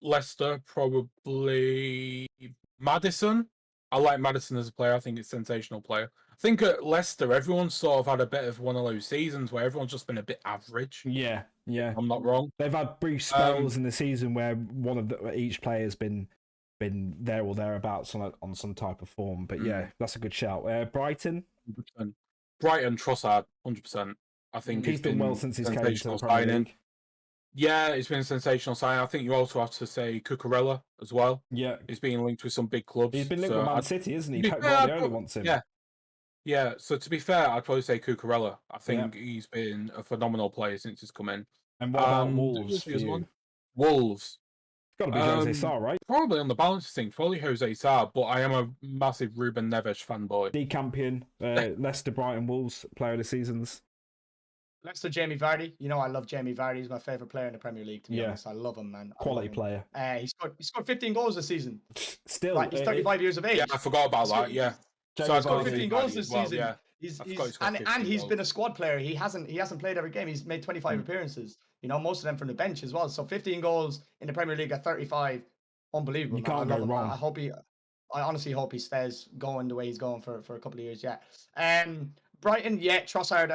Leicester, probably Maddison. I like Maddison as a player. I think he's a sensational player. I think at Leicester, everyone's sort of had a bit of one of those seasons where everyone's just been a bit average. Yeah. I'm not wrong. They've had brief spells in the season where each player's been there or thereabouts on some type of form. But yeah, that's a good shout. Brighton? 100%. Brighton, Trossard, 100%. I think he's been well since he's came to the Premier League. Yeah, it's been a sensational signing. I think you also have to say Cucurella as well. Yeah. He's been linked with some big clubs. He's been linked with Man City, isn't he? Pep Guardiola wants him. Yeah, so to be fair, I'd probably say Cucurella. I think he's been a phenomenal player since he's come in. And what about Wolves for you? Wolves. It's got to be Jose Sarr, right? Probably on the balance of things, probably Jose Sarr, but I am a massive Ruben Neves fanboy. Dcampion, Leicester, Brighton, Wolves player of the seasons. Leicester, Jamie Vardy. You know I love Jamie Vardy. He's my favourite player in the Premier League, to be honest. I love him, man. Quality player. He scored 15 goals this season. Still. Like, he's 35 years of age. Yeah, I forgot about that, yeah. So he's got 15 goals this season. Yeah. He's been a squad player. He hasn't played every game. He's made 25 appearances. You know, most of them from the bench as well. So 15 goals in the Premier League at 35, unbelievable. You can't go wrong. I honestly hope he stays going the way he's going for a couple of years. Yeah. Brighton, Trossard.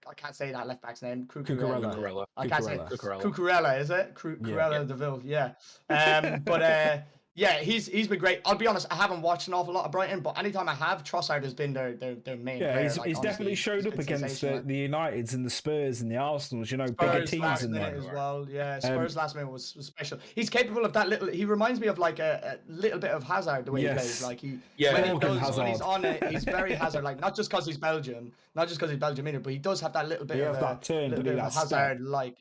I can't say that left back's name. Cucurella. I can't say Cucurella. Is it? Cucurella Deville. Yeah. But he's been great. I'll be honest, I haven't watched an awful lot of Brighton, but anytime I have, Trossard has been their main player. He's definitely showed up against the Uniteds and the Spurs and the Arsenals, you know, bigger teams in there as well. Yeah, Spurs last minute was special. He's capable of that little. He reminds me of like a little bit of Hazard the way he plays. Like when he's on it, he's very Hazard. Like not just because he's Belgian, either, but he does have that little bit of that turn, little bit of Hazard. Like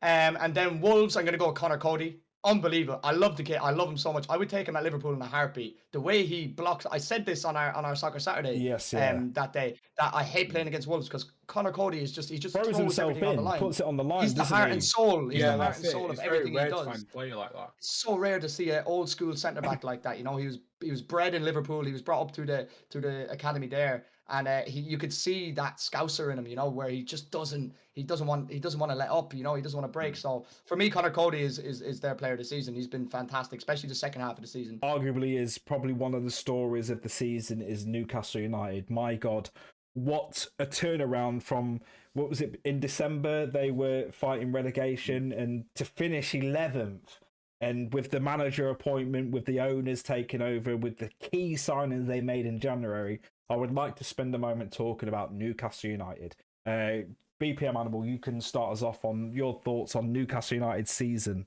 and then Wolves, I'm gonna go with Connor Cody. Unbelievable. I love the kid. I love him so much. I would take him at Liverpool in a heartbeat. The way he blocks. I said this on our Soccer Saturday that day, that I hate playing against Wolves because Connor Cody is just he just throws himself in, puts it on the line. He's the heart and soul. He's the heart and soul of everything he does. To play like that. It's so rare to see an old school centre back like that. You know, he was bred in Liverpool. He was brought up through the academy there, and you could see that Scouser in him. You know, where he just doesn't want to let up. You know, he doesn't want to break. So for me, Connor Cody is their player of the season. He's been fantastic, especially the second half of the season. Arguably, is probably one of the stories of the season is Newcastle United. My God. What a turnaround from, what was it, in December they were fighting relegation, and to finish 11th, and with the manager appointment, with the owners taking over, with the key signings they made in January. I would like to spend a moment talking about Newcastle United. BPM Animal, you can start us off on your thoughts on Newcastle United's season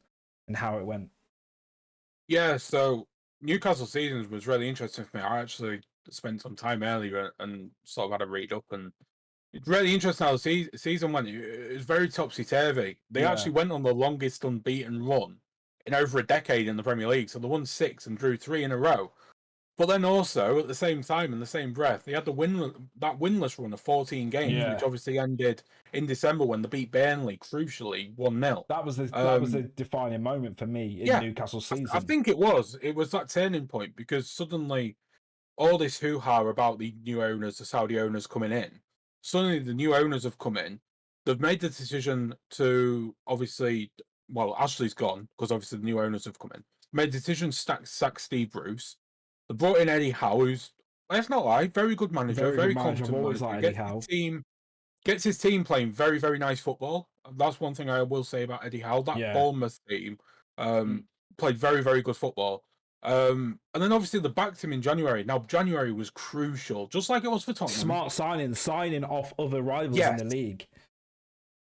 and how it went. Yeah, so Newcastle season was really interesting for me. I actually spent some time earlier and sort of had a read up, and it's really interesting how the season went. It was very topsy-turvy. They actually went on the longest unbeaten run in over a decade in the Premier League, so they won 6 and drew 3 in a row. But then also, at the same time, in the same breath, they had that winless run of 14 games, which obviously ended in December when they beat Burnley, crucially, 1-0. That was the defining moment for me in Newcastle's season. I think it was. It was that turning point, because suddenly all this hoo-ha about the new owners, the Saudi owners coming in, suddenly the new owners have come in. They've made the decision to, obviously, well, Ashley's gone, because obviously the new owners have come in. Made the decision to sack Steve Bruce. They brought in Eddie Howe, who's, let's not lie, very good manager, very competent manager. Like Eddie Howe. Gets his team playing very, very nice football. That's one thing I will say about Eddie Howe. That Bournemouth team played very, very good football. And then obviously they backed him in January. Now, January was crucial, just like it was for Tottenham. Smart signing off other rivals in the league.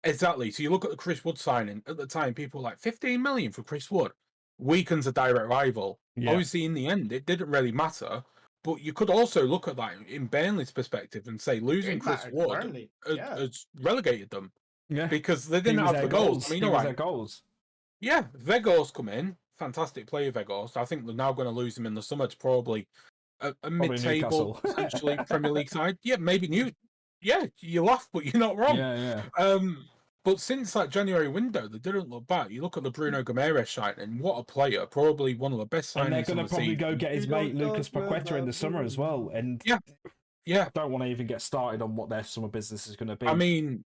Exactly. So you look at the Chris Wood signing. At the time, people were like, 15 million for Chris Wood weakens a direct rival. Obviously, in the end, it didn't really matter. But you could also look at that in Burnley's perspective and say losing Chris Wood has relegated them. Yeah. Because they didn't have the goals. I mean, their goals. Yeah, Vegos come in. Fantastic player, Vegos. I think they're now going to lose him in the summer to probably a mid-table, essentially, Premier League side. Yeah, maybe new. Yeah, you laugh, but you're not wrong. Yeah. But since that January window, they didn't look back. You look at the Bruno Gomes signing, what a player. Probably one of the best signings. And they're going to probably go get his mate Lucas Paqueta in the summer as well. And I don't want to even get started on what their summer business is going to be. I mean,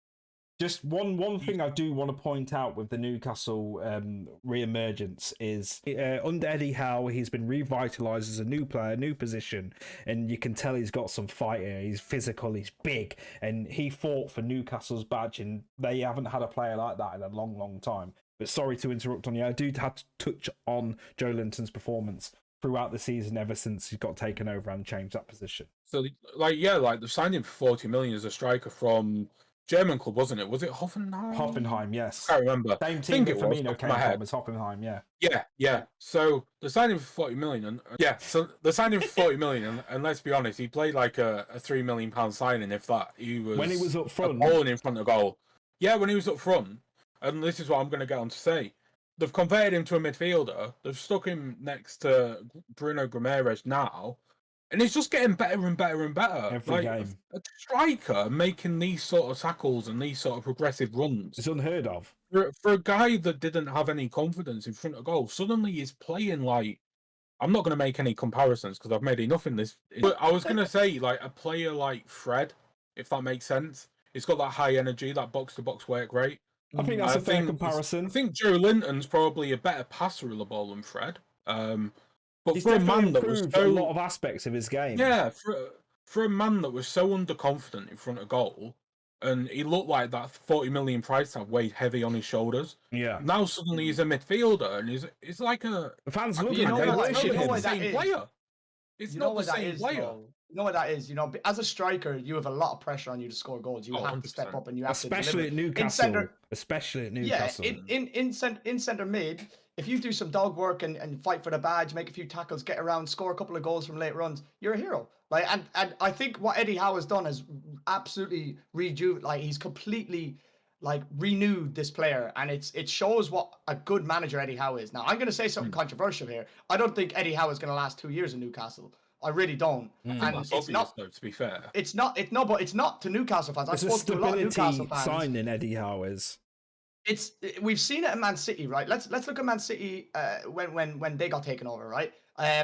just one thing I do want to point out with the Newcastle re-emergence is under Eddie Howe, he's been revitalised as a new player, new position, and you can tell he's got some fight here. He's physical, he's big, and he fought for Newcastle's badge, and they haven't had a player like that in a long, long time. But sorry to interrupt on you. I do have to touch on Joe Linton's performance throughout the season ever since he got taken over and changed that position. So, they've signed him for 40 million as a striker from German club, wasn't it? Was it Hoffenheim? Hoffenheim, yes. I can't remember. Same team that Firmino came from as Hoffenheim, Yeah. So they signed him for 40 million. And let's be honest, he played like a £3 million signing, if that. When he was up front. Balling in front of goal. Yeah, when he was up front. And this is what I'm going to get on to say. They've converted him to a midfielder. They've stuck him next to Bruno Gomes now. And it's just getting better and better and better. Every game. A striker making these sort of tackles and these sort of progressive runs. It's unheard of. For a guy that didn't have any confidence in front of goal, suddenly he's playing like... I'm not going to make any comparisons because I've made enough in this. But I was going to say, like, a player like Fred, if that makes sense. He's got that high energy, that box-to-box work rate. I think that's a fair comparison. I think Joe Linton's probably a better passer of the ball than Fred. But he's for a man that was a lot of aspects of his game. Yeah, for a man that was so underconfident in front of goal, and he looked like that 40 million price tag weighed heavy on his shoulders. Yeah. Now suddenly he's a midfielder, and he's like a... The fans love him. The same player. It's not the same player. You know what that is? You know, as a striker, you have a lot of pressure on you to score goals. You have to step up and you have to deliver. Especially at Newcastle. Yeah, in centre mid, if you do some dog work and fight for the badge, make a few tackles, get around, score a couple of goals from late runs, you're a hero. Like, and I think what Eddie Howe has done is absolutely he's completely renewed this player, and it shows what a good manager Eddie Howe is. Now, I'm going to say something controversial here. I don't think Eddie Howe is going to last 2 years in Newcastle. I really don't. And it's obvious, not, though, to be fair. But it's not to Newcastle fans. I've It's a spoken to a lot of Newcastle stability fans. signing, Eddie Howe is. We've seen it at Man City, right? Let's look at Man City when they got taken over, right?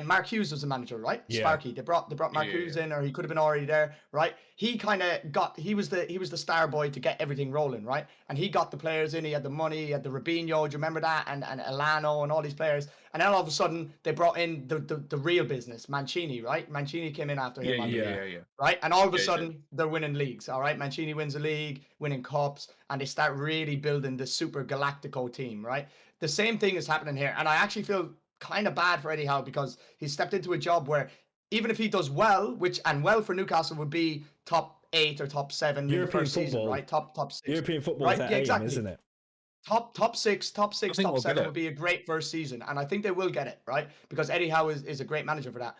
Mark Hughes was the manager, right? Yeah. Sparky. They brought Mark Hughes in, or he could have been already there, right? He was the star boy to get everything rolling, right? And he got the players in. He had the money. He had the Robinho. Do you remember that? And Elano and all these players. And then all of a sudden they brought in the real business, Mancini, right? Mancini came in after him. Yeah. Right? And all of a sudden they're winning leagues. All right. Mancini wins a league, winning cups, and they start really building the Super Galactico team, right? The same thing is happening here. And I actually feel kind of bad for Eddie Howe because he stepped into a job where even if he does well, well for Newcastle would be top 8 or top 7 European in the first football. season, right? Top 6. European football right? is their Yeah, aim, exactly. isn't it? Top 6, top 7 we'll would be a great first season. And I think they will get it, right? Because Eddie Howe is a great manager for that.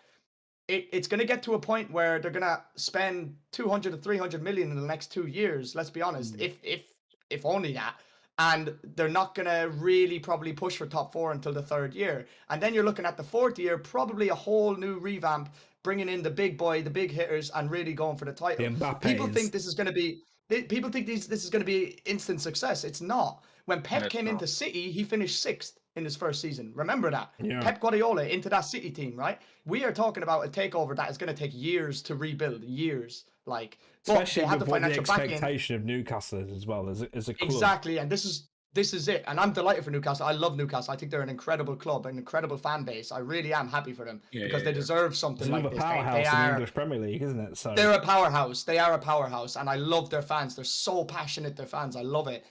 It's going to get to a point where they're going to spend 200 to 300 million in the next 2 years, let's be honest, if only that. And they're not going to really probably push for top 4 until the 3rd year. And then you're looking at the 4th year, probably a whole new revamp, bringing in the big boy, the big hitters, and really going for the title. People think this is going to be this is going to be instant success. It's not. When Pep came into City, he finished 6th in his first season. Remember that. Yeah. Pep Guardiola into that City team, right? We are talking about a takeover that is going to take years to rebuild, years. Like, especially with the expectation of Newcastle as well as a club. Exactly, and this is it. And I'm delighted for Newcastle. I love Newcastle. I think they're an incredible club, an incredible fan base. I really am happy for them because they deserve something like this. It's another powerhouse in the English Premier League, isn't it? So they're a powerhouse. They are a powerhouse, and I love their fans. They're so passionate. Their fans, I love it.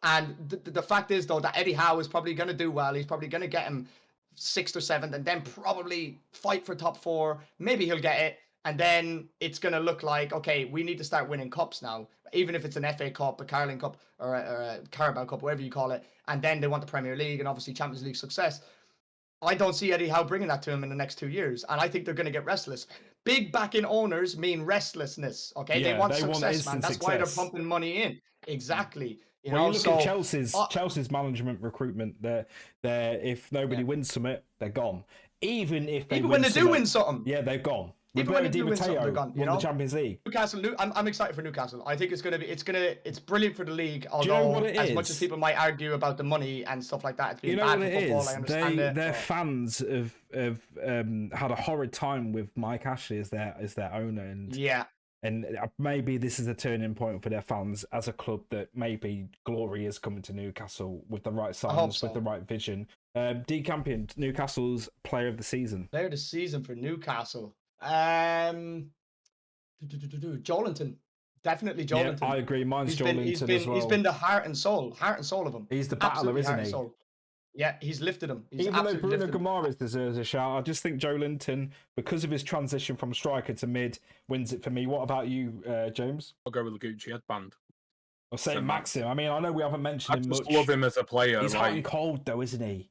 And the fact is though that Eddie Howe is probably going to do well. He's probably going to get him 6th or 7th, and then probably fight for top 4. Maybe he'll get it. And then it's going to look like, okay, we need to start winning cups now, even if it's an FA Cup, a Carling Cup, or a Carabao Cup, whatever you call it. And then they want the Premier League and obviously Champions League success. I don't see Eddie Howe bringing that to him in the next 2 years. And I think they're going to get restless. Big backing owners mean restlessness, okay? Yeah, they want success, man. That's why they're pumping money in. Exactly. You look at Chelsea's management recruitment, they're if nobody wins something, they're gone. Even if they do win something. Yeah, they're gone. Even when they do win something, they're gone. Won the Champions League. Newcastle, I'm excited for Newcastle. I think it's brilliant for the league. Although, as much as people might argue about the money and stuff like that, it's been bad for football. I understand it. Their fans have had a horrid time with Mike Ashley as their owner, and maybe this is a turning point for their fans as a club that maybe glory is coming to Newcastle with the right signings, with the right vision. Dcampion, Newcastle's player of the season. Player of the season for Newcastle. Joelinton. Definitely Joelinton. Yeah, I agree. Mine's Joelinton as well. He's been the heart and soul of him. He's the battler, isn't he? Yeah, he's lifted him. Even though Bruno Guimaraes deserves a shout, I just think Joelinton, because of his transition from striker to mid, wins it for me. What about you, James? I'll go with the Gucci headband. I'll say Maxim. I mean, I know we haven't mentioned him much. I just love him as a player. He's hot and cold, though, isn't he?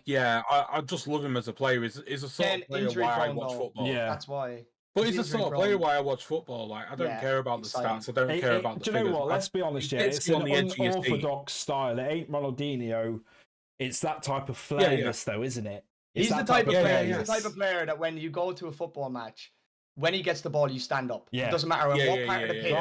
Yeah, I just love him as a player. He's a sort of player why I watch football. Yeah, that's why. But he's a sort of player why I watch football. Like, I don't care about the stats. I don't care about the figures. Do you know what? Let's be honest here. It's an unorthodox style. It ain't Ronaldinho. It's that type of flairness, though, isn't it? He's the type of player. He's the type of player that when you go to a football match, when he gets the ball, you stand up. Yeah. It doesn't matter what part of the pitch.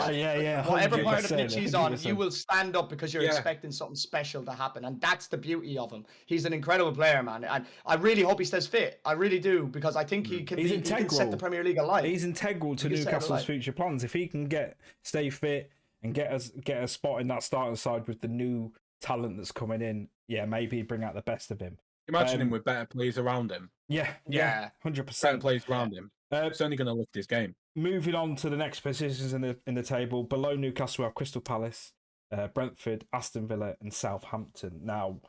Whatever part of the pitch he's on, you will stand up because you're expecting something special to happen. And that's the beauty of him. He's an incredible player, man. And I really hope he stays fit. I really do, because I think he can set the Premier League alight. He's integral to Newcastle's future plans. If he can stay fit and get a spot in that starting side with the new talent that's coming in, maybe bring out the best of him. Imagine him with better players around him. Yeah, 100%. Better players around him. It's only going to lift his game. Moving on to the next positions in the table. Below Newcastle, we have Crystal Palace, Brentford, Aston Villa, and Southampton. Now,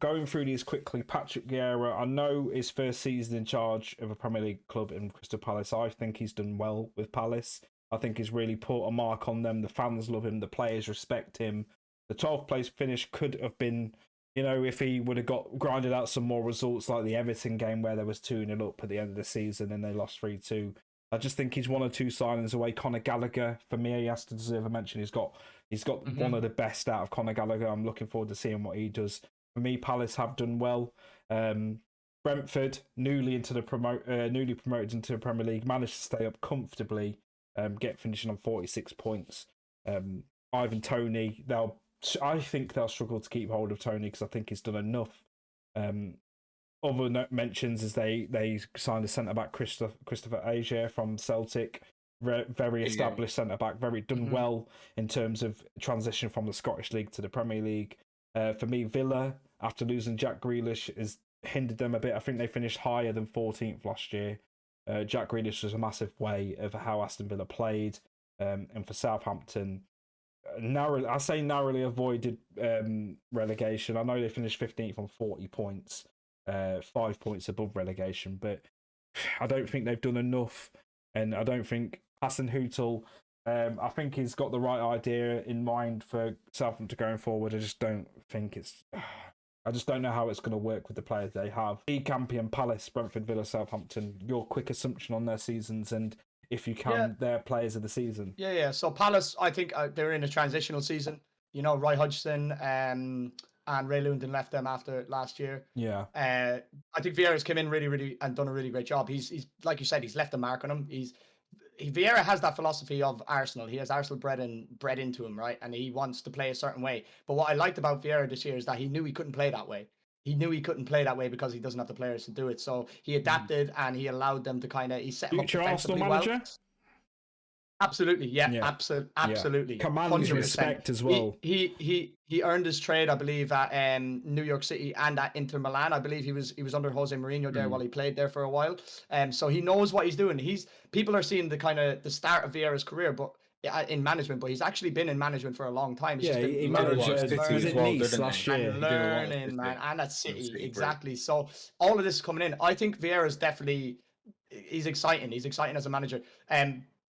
going through these quickly, Patrick Vieira, I know his first season in charge of a Premier League club in Crystal Palace. I think he's done well with Palace. I think he's really put a mark on them. The fans love him. The players respect him. The 12th place finish could have been, if he would have grinded out some more results like the Everton game where there was 2-0 up at the end of the season and they lost 3-2. I just think he's 1 or 2 signings away. Conor Gallagher, for me, he has to deserve a mention. He's got one of the best out of Conor Gallagher. I'm looking forward to seeing what he does. For me, Palace have done well. Brentford, newly promoted into the Premier League, managed to stay up comfortably, finishing on 46 points. Ivan Toney, I think they'll struggle to keep hold of Toney because I think he's done enough. Other mentions is they signed a centre back, Christopher Ajer from Celtic, very established centre back, very done well in terms of transition from the Scottish League to the Premier League. For me, Villa, after losing Jack Grealish, has hindered them a bit. I think they finished higher than 14th last year. Jack Grealish was a massive way of how Aston Villa played, and for Southampton, narrowly avoided relegation. I know they finished 15th on 40 points, 5 points above relegation, but I don't think they've done enough, and I don't think Hassan Hootel, I think he's got the right idea in mind for Southampton going forward. I just don't know how it's going to work with the players they have. Dcampion, Palace, Brentford, Villa, Southampton, your quick assumption on their seasons, and if you can, their players of the season. Yeah. So Palace, I think they're in a transitional season. You know, Roy Hodgson and Ray Lundin left them after last year. Yeah. I think Vieira's come in really and done a really great job. He's like you said, he's left a mark on him. Vieira has that philosophy of Arsenal. He has Arsenal bred into him, right? And he wants to play a certain way. But what I liked about Vieira this year is that he knew he couldn't play that way. He knew he couldn't play that way because he doesn't have the players to do it. So he adapted and he allowed them to he set them up defensively well. Manager? Absolutely, yeah. Absolutely. Commands respect as well. He earned his trade, I believe, at New York City and at Inter Milan. I believe he was under Jose Mourinho there while he played there for a while. So he knows what he's doing. People are seeing the start of Vieira's career, but in management, but he's actually been in management for a long time. He's he managed Nice last year. And learning, man, and at City, exactly. So all of this is coming in. I think Vieira's definitely, he's exciting. He's exciting as a manager.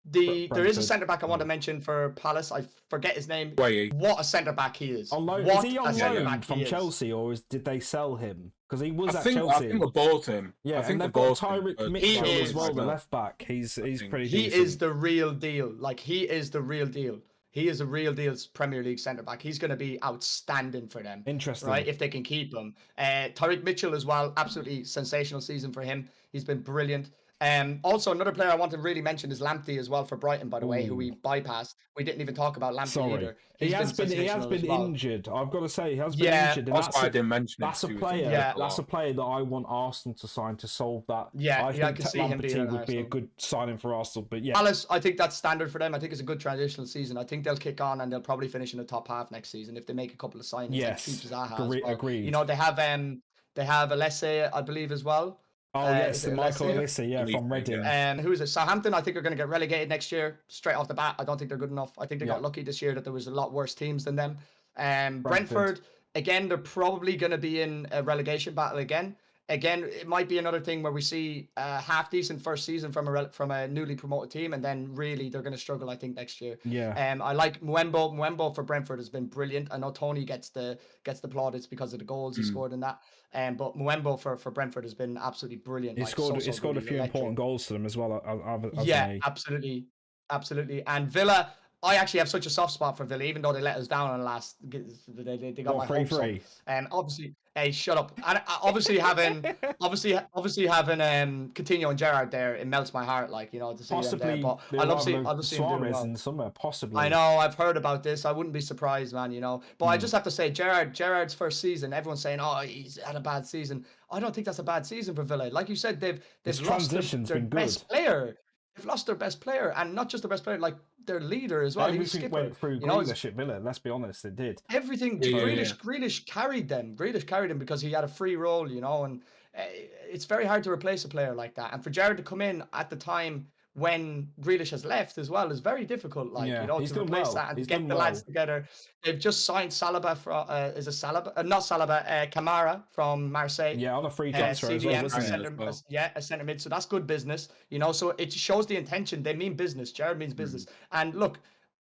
There is a centre back I want to mention for Palace. I forget his name. What a centre back he is! Is he on loan from Chelsea, or did they sell him? Because he was at Chelsea. I think they bought him. Yeah, I think they've got Tyrick Mitchell as well, the left back. He's pretty. He is the real deal. He is the real deal. He is a real deal Premier League centre back. He's going to be outstanding for them. Interesting, right? If they can keep him. Tyrick Mitchell as well. Absolutely sensational season for him. He's been brilliant. Also, another player I want to really mention is Lamptey as well for Brighton, by the way, who we bypassed. We didn't even talk about Lamptey either. He has been injured. I've got to say, he has been injured. And that's why I didn't mention that's a player. That's a player that I want Arsenal to sign to solve that. I can see him being would be a good signing for Arsenal. But Palace, I think that's standard for them. I think it's a good transitional season. I think they'll kick on and they'll probably finish in the top half next season if they make a couple of signings. Yes, agreed. You know, they have Alessi, I believe, as well. Oh, yes, Michael Alessi, from Reading. Who is it? Southampton, I think, are going to get relegated next year, straight off the bat. I don't think they're good enough. I think they got lucky this year that there was a lot worse teams than them. Brentford, again, they're probably going to be in a relegation battle again. Again, it might be another thing where we see a half-decent first season from a newly promoted team, and then really they're going to struggle, I think, next year. Yeah. I like Mbeumo. Mbeumo for Brentford has been brilliant. I know Tony gets the plaudits because of the goals he scored in that. But Mbeumo for Brentford has been absolutely brilliant. He scored a few important goals for them as well. Absolutely. And Villa, I actually have such a soft spot for Villa, even though they let us down on the last. They got my hopes up. Obviously, hey, shut up. And obviously having Coutinho and Gerrard there, it melts my heart, to see them there. But I love seeing Suarez in somewhere, possibly. I know, I've heard about this. I wouldn't be surprised, man. But I just have to say, Gerrard's first season, everyone's saying, oh, he's had a bad season. I don't think that's a bad season for Villa. Like you said, they've lost their best player. They've lost their best player, and not just their best player, like their leader as well. Everything went through Grealish at Villa. Let's be honest, it did. Everything. Grealish carried them. Grealish carried them because he had a free role, and it's very hard to replace a player like that. And for Gerrard to come in at the time when Grealish has left as well is very difficult. To replace that and to get the lads together. They've just signed Saliba Kamara from Marseille. Yeah, on a free transfer as well, a centre mid. So that's good business. So it shows the intention. They mean business. Gerrard means business. And look,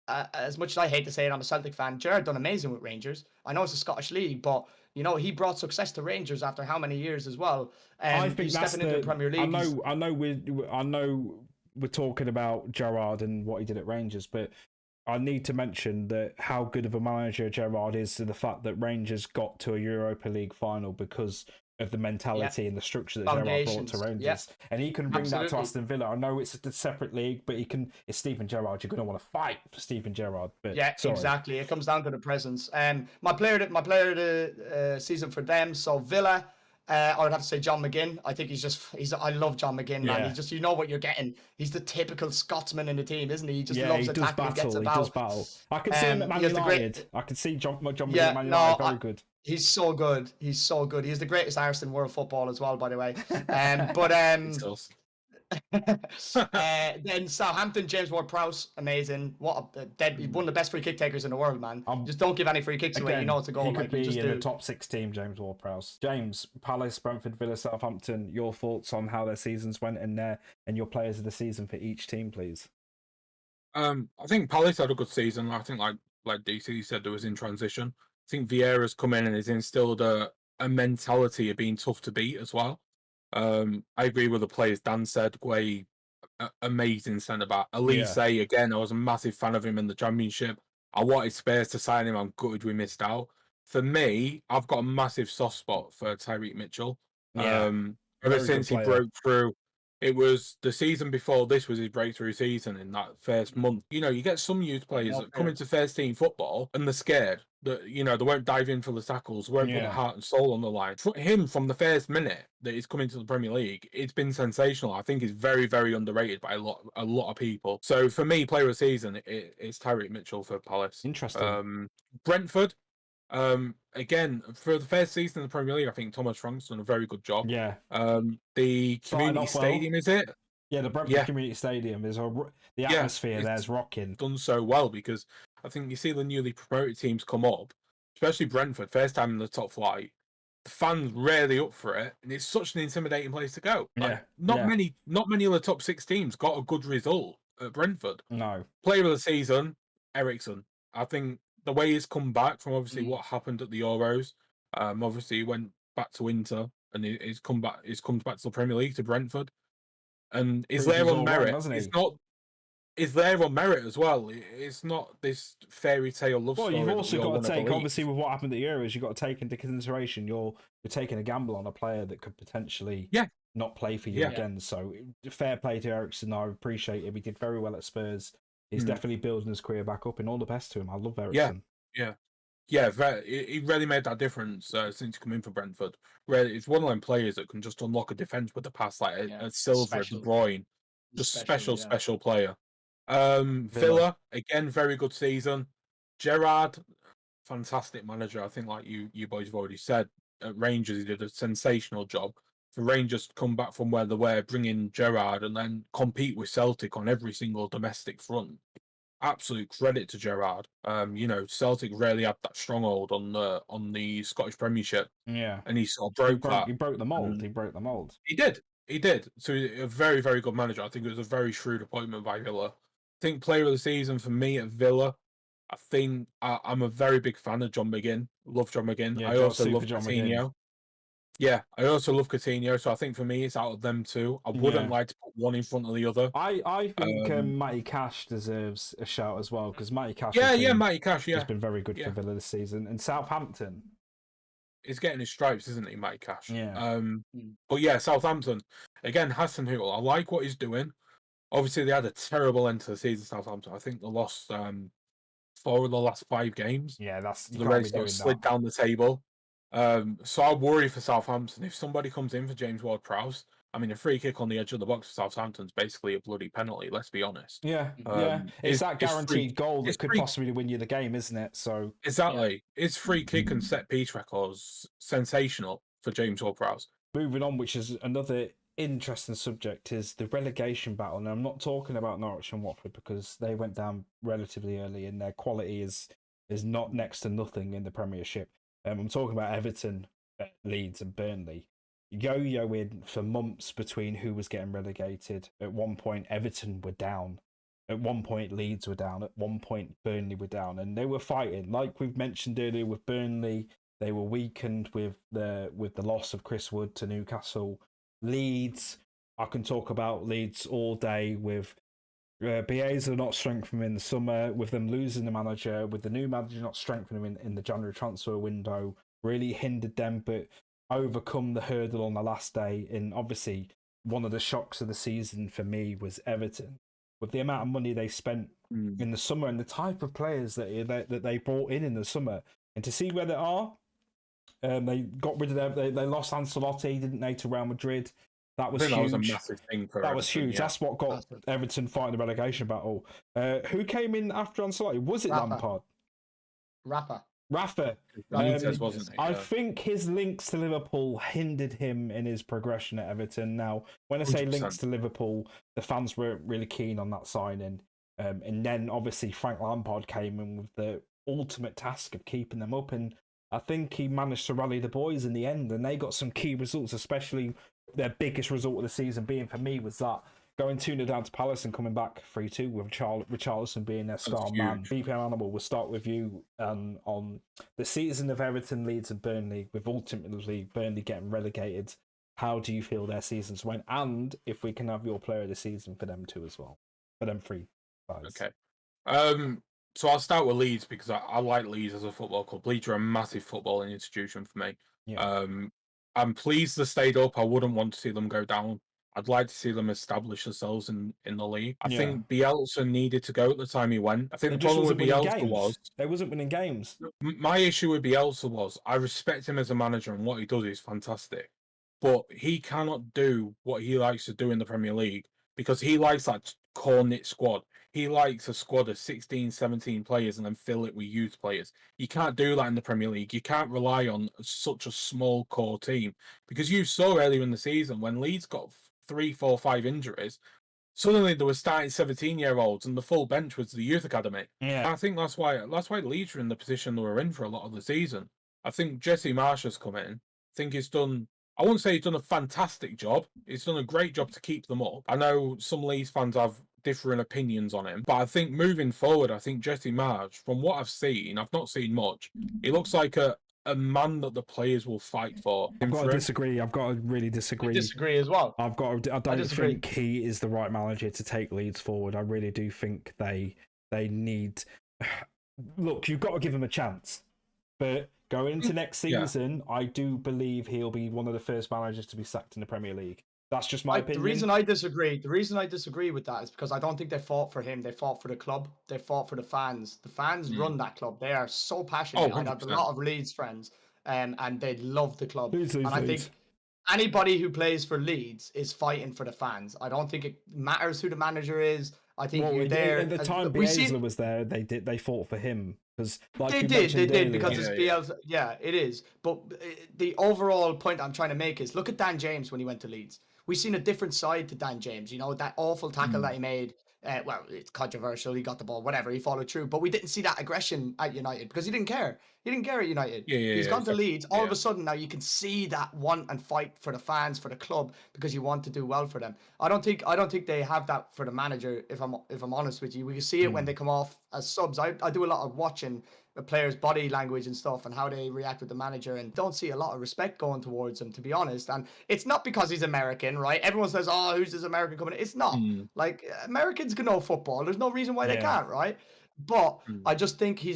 as much as I hate to say it, I'm a Celtic fan. Gerrard done amazing with Rangers. I know it's a Scottish league, but he brought success to Rangers after how many years as well. I think he's stepping into the Premier League. I know we're talking about Gerrard and what he did at Rangers, but I need to mention that how good of a manager Gerrard is to the fact that Rangers got to a Europa League final because of the mentality and the structure that Gerrard brought to Rangers, and he can bring that to Aston Villa. I know it's a separate league, but it's Steven Gerrard. You're going to want to fight for Steven Gerrard. But exactly. It comes down to the presence. My player of the season for them. So Villa. I would have to say John McGinn. I think I love John McGinn, man. He just, you know what you're getting. He's the typical Scotsman in the team, isn't he? He just loves attacking and gets about. He does battle. I can see him at Man United. I can see John McGinn at Man United. Very good. He's so good. He's so good. He's the greatest arse in world football as well, by the way. Then Southampton, James Ward-Prowse, amazing. What he's one of the best free kick takers in the world, man. Just don't give any free kicks away. You know it's a goal. He could be in the top 6 team, James Ward-Prowse. James, Palace, Brentford, Villa, Southampton. Your thoughts on how their seasons went and your players of the season for each team, please. I think Palace had a good season. I think like DC said, there was in transition. I think Vieira's come in and has instilled a mentality of being tough to beat as well. I agree with the players Dan said. Guay, amazing centre back. Elise, again, I was a massive fan of him in the Championship. I wanted Spurs to sign him. I'm gutted we missed out. For me, I've got a massive soft spot for Tyreek Mitchell. Ever since he broke through, it was the season before this was his breakthrough season in that first month. You know, you get some youth players that come into first team football and they're scared. That, you know, they won't dive in for the tackles, won't put their heart and soul on the line. For him, from the first minute that he's coming to the Premier League, it's been sensational. I think he's very, very underrated by a lot of people. So for me, player of the season, it's Tyreek Mitchell for Palace. Interesting. Brentford, again, for the first season in the Premier League, I think Thomas Frank's done a very good job. Yeah. The community stadium, is it? Yeah, the Brentford Community Stadium is the atmosphere there's rocking. Done so well because I think you see the newly promoted teams come up, especially Brentford, first time in the top flight. The fans rarely up for it, and it's such an intimidating place to go. Not many of the top 6 teams got a good result at Brentford. No. Player of the season, Ericsson. I think the way he's come back from obviously what happened at the Euros, obviously he went back to Inter and he's come back to the Premier League to Brentford. And is there on merit? Is there on merit as well? It's not this fairy tale love story. Well, you've also got to take, obviously, with what happened at the Euros, you've got to take into consideration you're taking a gamble on a player that could potentially not play for you again. So fair play to Ericsson. I appreciate it. He did very well at Spurs. He's definitely building his career back up, and all the best to him. I love Ericsson. Yeah, he really made that difference since coming in for Brentford. Really, it's one of them players that can just unlock a defense with the pass, like a Silva, De Bruyne, just special player. Villa, again, very good season. Gerrard, fantastic manager. I think, like you boys have already said, at Rangers he did a sensational job. For Rangers to come back from where they were, bring in Gerrard, and then compete with Celtic on every single domestic front. Absolute credit to Gerrard. You know, Celtic rarely had that stronghold on the Scottish Premiership. Yeah, and he sort of broke that. He broke the mold. He broke the mold. He did. So a very, very good manager. I think it was a very shrewd appointment by Villa. I think player of the season for me at Villa. I think I'm a very big fan of John McGinn. Love John MGinn. Yeah, I also love Coutinho. Yeah, I also love Coutinho, so I think for me it's out of them two. I wouldn't like to put one in front of the other. I think Matty Cash deserves a shout as well, because Matty Cash Matty Cash has been very good for Villa this season. And Southampton, he's getting his stripes, isn't he, Matty Cash? Yeah. But yeah, Southampton again. Hasenhüttl, I like what he's doing. Obviously, they had a terrible end to the season. Southampton, I think they lost 4 of the last 5 games. Yeah, that's the race that slid down the table. So I worry for Southampton if somebody comes in for James Ward-Prowse. I mean, a free kick on the edge of the box for Southampton's basically a bloody penalty. Let's be honest. Yeah, it's that guaranteed goal that could possibly win you the game, isn't it? So exactly, his free kick and set piece records sensational for James Ward-Prowse. Moving on, which is another interesting subject, is the relegation battle. And I'm not talking about Norwich and Watford because they went down relatively early, and their quality is not next to nothing in the Premiership. I'm talking about Everton, Leeds, and Burnley. Yo-yoing for months between who was getting relegated. At one point, Everton were down. At one point, Leeds were down. At one point, Burnley were down, and they were fighting. Like we've mentioned earlier with Burnley, they were weakened with the loss of Chris Wood to Newcastle. Leeds, I can talk about Leeds all day with Bielsa not strengthening in the summer, with them losing the manager, with the new manager not strengthening in the January transfer window, really hindered them. But overcome the hurdle on the last day. And obviously, one of the shocks of the season for me was Everton. With the amount of money they spent in the summer and the type of players that they brought in the summer, and to see where they are, they got rid of them. They lost Ancelotti, didn't they, to Real Madrid? That was huge. That was a massive thing for Everton. Was huge. Yeah. That's what got Everton fighting the relegation battle. Who came in after Ancelotti? Was it Lampard? Rafa. Wasn't it? I think his links to Liverpool hindered him in his progression at Everton. Now, when I say 100%. Links to Liverpool, the fans were really keen on that signing. And then, obviously, Frank Lampard came in with the ultimate task of keeping them up. And I think he managed to rally the boys in the end. And they got some key results, especially their biggest result of the season being, for me, was that going 2-0 down to Palace and coming back 3-2 with Richarlison being their star man. BPM Animal, we'll start with you on the season of Everton, Leeds and Burnley, with ultimately Burnley getting relegated. How do you feel their seasons went? And if we can have your player of the season for them too as well. For them three guys. Okay. So I'll start with Leeds because I like Leeds as a football club. Leeds are a massive footballing institution for me. Yeah. I'm pleased they stayed up. I wouldn't want to see them go down. I'd like to see them establish themselves in the league. I think Bielsa needed to go at the time he went. I think the problem with Bielsa was they wasn't winning games. My issue with Bielsa was I respect him as a manager and what he does is fantastic, but he cannot do what he likes to do in the Premier League because he likes that core knit squad. He likes a squad of 16, 17 players and then fill it with youth players. You can't do that in the Premier League. You can't rely on such a small core team because you saw earlier in the season when Leeds got 3, 4, 5 injuries, suddenly they were starting 17-year-olds and the full bench was the youth academy. Yeah. I think that's why Leeds are in the position they were in for a lot of the season. I think Jesse Marsh has come in. I think he's done, I wouldn't say he's done a fantastic job. He's done a great job to keep them up. I know some Leeds fans have differing opinions on him, but I think moving forward, I think Jesse Marsh, from what I've seen, I've not seen much, he looks like a man that the players will fight for. I've got to disagree. I've got to really disagree. I disagree as well. I don't think he is the right manager to take Leeds forward. I really do think they need. Look, you've got to give him a chance, but going into next season, I do believe he'll be one of the first managers to be sacked in the Premier League. That's just my opinion. The reason I disagree with that is because I don't think they fought for him. They fought for the club. They fought for the fans. The fans run that club. They are so passionate. I have a lot of Leeds friends, and they love the club. I think anybody who plays for Leeds is fighting for the fans. I don't think it matters who the manager is. I think you're there. At the time Bielsa was there, they fought for him. Because they did because it's Bielsa. Yeah, it is. But the overall point I'm trying to make is look at Dan James when he went to Leeds. We've seen a different side to Dan James. You know, that awful tackle that he made. Well, it's controversial. He got the ball, whatever. He followed through. But we didn't see that aggression at United because he didn't care. He didn't care at United. He's gone to Leeds. All of a sudden now you can see that want and fight for the fans, for the club, because you want to do well for them. I don't think they have that for the manager, if I'm honest with you. We can see it when they come off as subs. I do a lot of watching the players' body language and stuff and how they react with the manager, and don't see a lot of respect going towards him, to be honest. And it's not because he's American, right? Everyone says, oh, who's this American coming in? It's not. Like, Americans can know football. There's no reason why they can't, right? But I just think he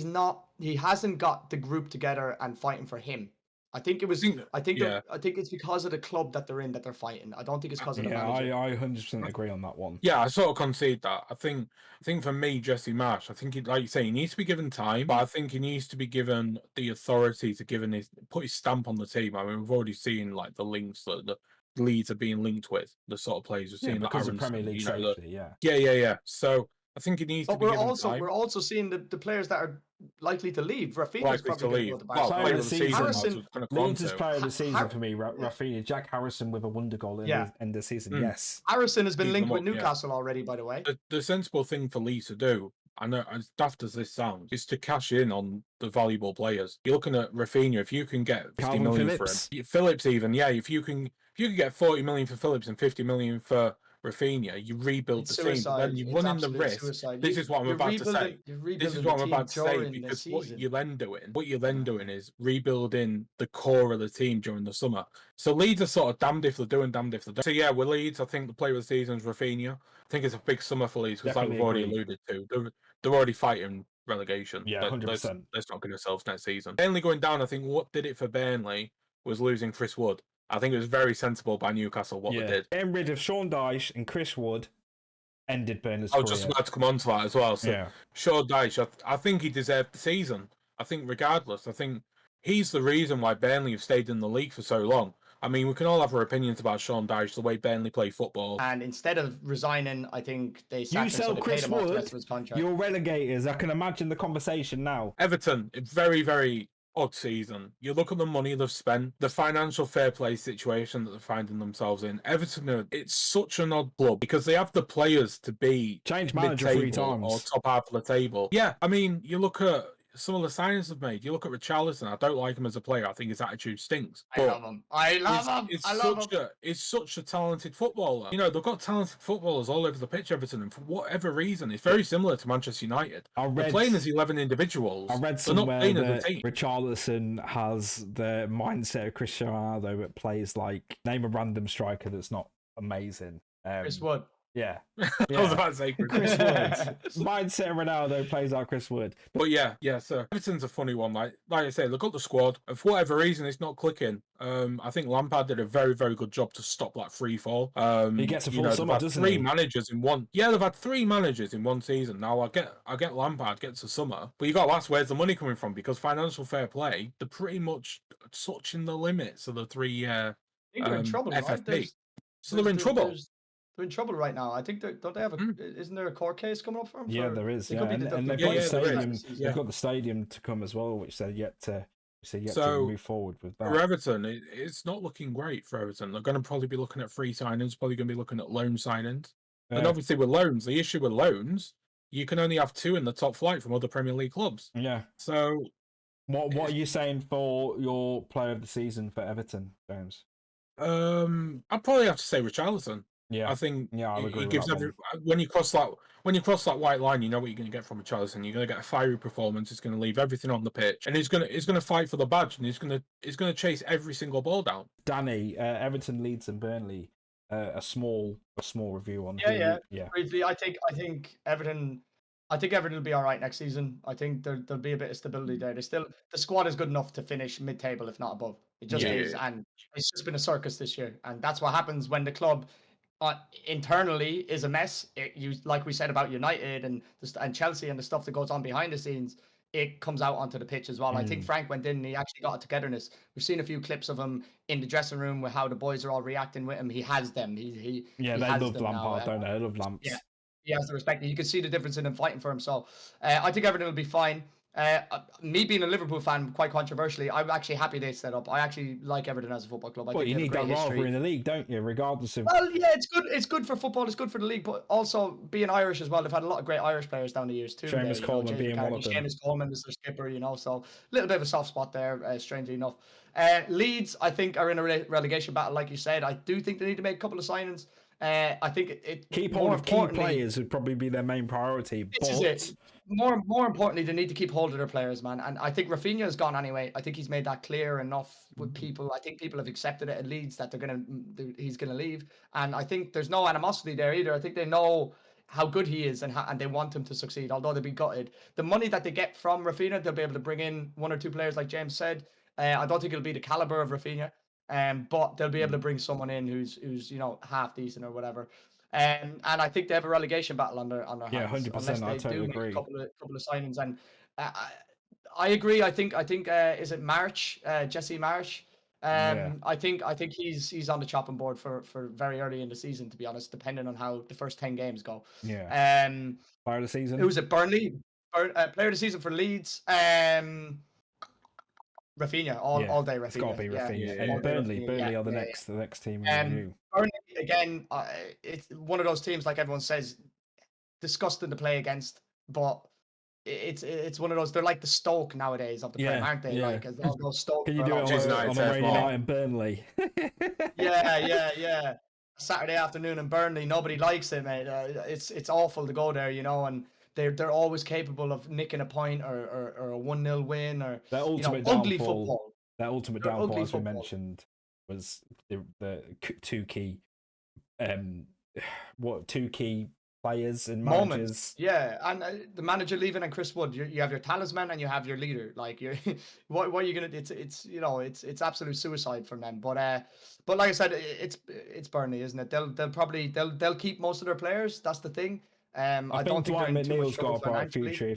hasn't got the group together and fighting for him. I think it's because of the club that they're in that they're fighting. I don't think it's because of the manager. I 100% agree on that one. Yeah, I sort of concede that. I think for me, Jesse Marsh, I think like you say, he needs to be given time, but I think he needs to be given the authority to put his stamp on the team. I mean, we've already seen like the links that the Leeds are being linked with, the sort of players we've seen. Because of Premier League safety, yeah. So I think it needs to be given time. We're also seeing the players that are likely to leave. Rafinha's probably going to go to player of the season. Leeds' player of the season for me, Rafinha. Jack Harrison with a wonder goal in the end of the season. Yes. Harrison has been linked with Newcastle already, by the way. The sensible thing for Leeds to do, I know as daft as this sounds, is to cash in on the valuable players. You're looking at Rafinha, if you can get 50 million for him. Phillips even, if you can get 40 million for Phillips and 50 million for Rafinha, you rebuild the team, but then you're running the risk. This is what I'm about to say. This is what I'm about to say because what you're then doing is rebuilding the core of the team during the summer. So Leeds are sort of damned if they're doing, damned if they're doing. So yeah, with Leeds, I think the player of the season is Rafinha. I think it's a big summer for Leeds because, like we've already alluded to, they're already fighting relegation. Yeah, 100%. Let's not get ourselves next season. Burnley going down, I think what did it for Burnley was losing Chris Wood. I think it was very sensible by Newcastle what they did. Getting rid of Sean Dyche and Chris Wood ended Burnley's career. I was just about to come on to that as well. So Sean Dyche, I think he deserved the season. I think regardless, I think he's the reason why Burnley have stayed in the league for so long. I mean, we can all have our opinions about Sean Dyche, the way Burnley play football. And instead of resigning, I think they sacked him, so they Chris paid him off the rest of his contract. You're relegators. I can imagine the conversation now. Everton, very, very odd season. You look at the money they've spent, the financial fair play situation that they're finding themselves in. Everton, it's such an odd club because they have the players to be change manager 3 times or top half of the table. Yeah, I mean, you look at some of the signings they've made. You look at Richarlison. I don't like him as a player. I think his attitude stinks. I love him. I love him. It's such a talented footballer. You know, they've got talented footballers all over the pitch, Everton, and for whatever reason, it's very similar to Manchester United. They're playing as 11 individuals. I read somewhere that Richarlison has the mindset of Cristiano Ronaldo, but plays like, name a random striker that's not amazing. Chris Wood. Yeah. I was about to say Chris Wood. Mindset Ronaldo plays like Chris Wood. But yeah, so Everton's a funny one. Like I say, look at the squad. And for whatever reason, it's not clicking. I think Lampard did a very, very good job to stop that free fall. He gets a full summer, doesn't he? They've had 3 managers in one season. Now I get Lampard gets a summer, but you got to ask where's the money coming from, because financial fair play, they're pretty much touching the limits of the 3 they're in trouble, FFP. Right? So they're in trouble. They're in trouble right now. I think don't they have isn't there a court case coming up for them? Yeah, there is. Yeah, and they've got the stadium. They've got the stadium to come as well, which they're yet to move forward with that. For Everton, it's not looking great for Everton. They're going to probably be looking at free signings. Probably going to be looking at loan signings. And obviously with loans, the issue with loans, you can only have 2 in the top flight from other Premier League clubs. Yeah. So, what are you saying for your player of the season for Everton, James? I'd probably have to say Richarlison. Yeah, I think I'll agree it gives when you cross that white line, you know what you're going to get from Richarlison. You're going to get a fiery performance. It's going to leave everything on the pitch, and he's going to fight for the badge, and he's going to chase every single ball down. Danny, Everton, Leeds, and Burnley. A small review on. Yeah. Briefly, I think Everton. I think Everton will be all right next season. I think there'll be a bit of stability there. The squad is good enough to finish mid-table, if not above. It just is, and it's just been a circus this year, and that's what happens when the club. Internally is a mess. Like we said about United and Chelsea and the stuff that goes on behind the scenes, it comes out onto the pitch as well. I think Frank went in and he actually got a togetherness. We've seen a few clips of him in the dressing room with how the boys are all reacting with him. He has them. They love Lampard, don't they? They love Lamps. Yeah, he has the respect. You can see the difference in him fighting for him. So I think Everton will be fine. Me being a Liverpool fan, quite controversially, I'm actually happy they set up. I actually like Everton as a football club. I think you need that rivalry in the league, don't you? Regardless of. Well, yeah, it's good. It's good for football. It's good for the league, but also being Irish as well. They've had a lot of great Irish players down the years too. Seamus Coleman being one of them. Seamus Coleman is their skipper, so a little bit of a soft spot there. Strangely enough, Leeds, I think, are in a relegation battle, like you said. I do think they need to make a couple of signings. I think it keep hold of key players would probably be their main priority. This is it. More importantly, they need to keep hold of their players, man. And I think Rafinha has gone anyway. I think he's made that clear enough with people. I think people have accepted it at Leeds that he's gonna leave. And I think there's no animosity there either. I think they know how good he is and they want him to succeed, although they'll be gutted. The money that they get from Rafinha, they'll be able to bring in 1 or 2 players, like James said. I don't think it'll be the caliber of Rafinha. But they'll be able to bring someone in who's half decent or whatever. And I think they have a relegation battle on their hands. Yeah, 100%. I totally agree. A couple of signings, and I agree. I think is it March? Jesse Marsh. I think he's on the chopping board for very early in the season, to be honest, depending on how the first 10 games go. Yeah. Player of the season. Who's it? Burnley. Player of the season for Leeds. Rafinha, all day Rafinha. It's got to be Rafinha. And Burnley are the next team in review. Burnley, again, it's one of those teams, like everyone says, disgusting to play against, but it's one of those, they're like the Stoke nowadays of the Prem, aren't they? Yeah. Like, those Stoke. Can you do it on a rainy night in Burnley? Yeah. Saturday afternoon in Burnley, nobody likes it, mate. It's awful to go there, and they're always capable of nicking a point or a 1-0 win or ugly football. That ultimate downfall, as we mentioned, was the 2 key 2 key players and moments. managers. Yeah, and the manager leaving and Chris Wood, you have your talisman and you have your leader. Like, you're what are you gonna? It's you know, it's absolute suicide from them. But like I said, it's Burnley, isn't it? They'll keep most of their players. That's the thing. I don't think Dwight they're in too much McNeil's got trouble a bright financially. future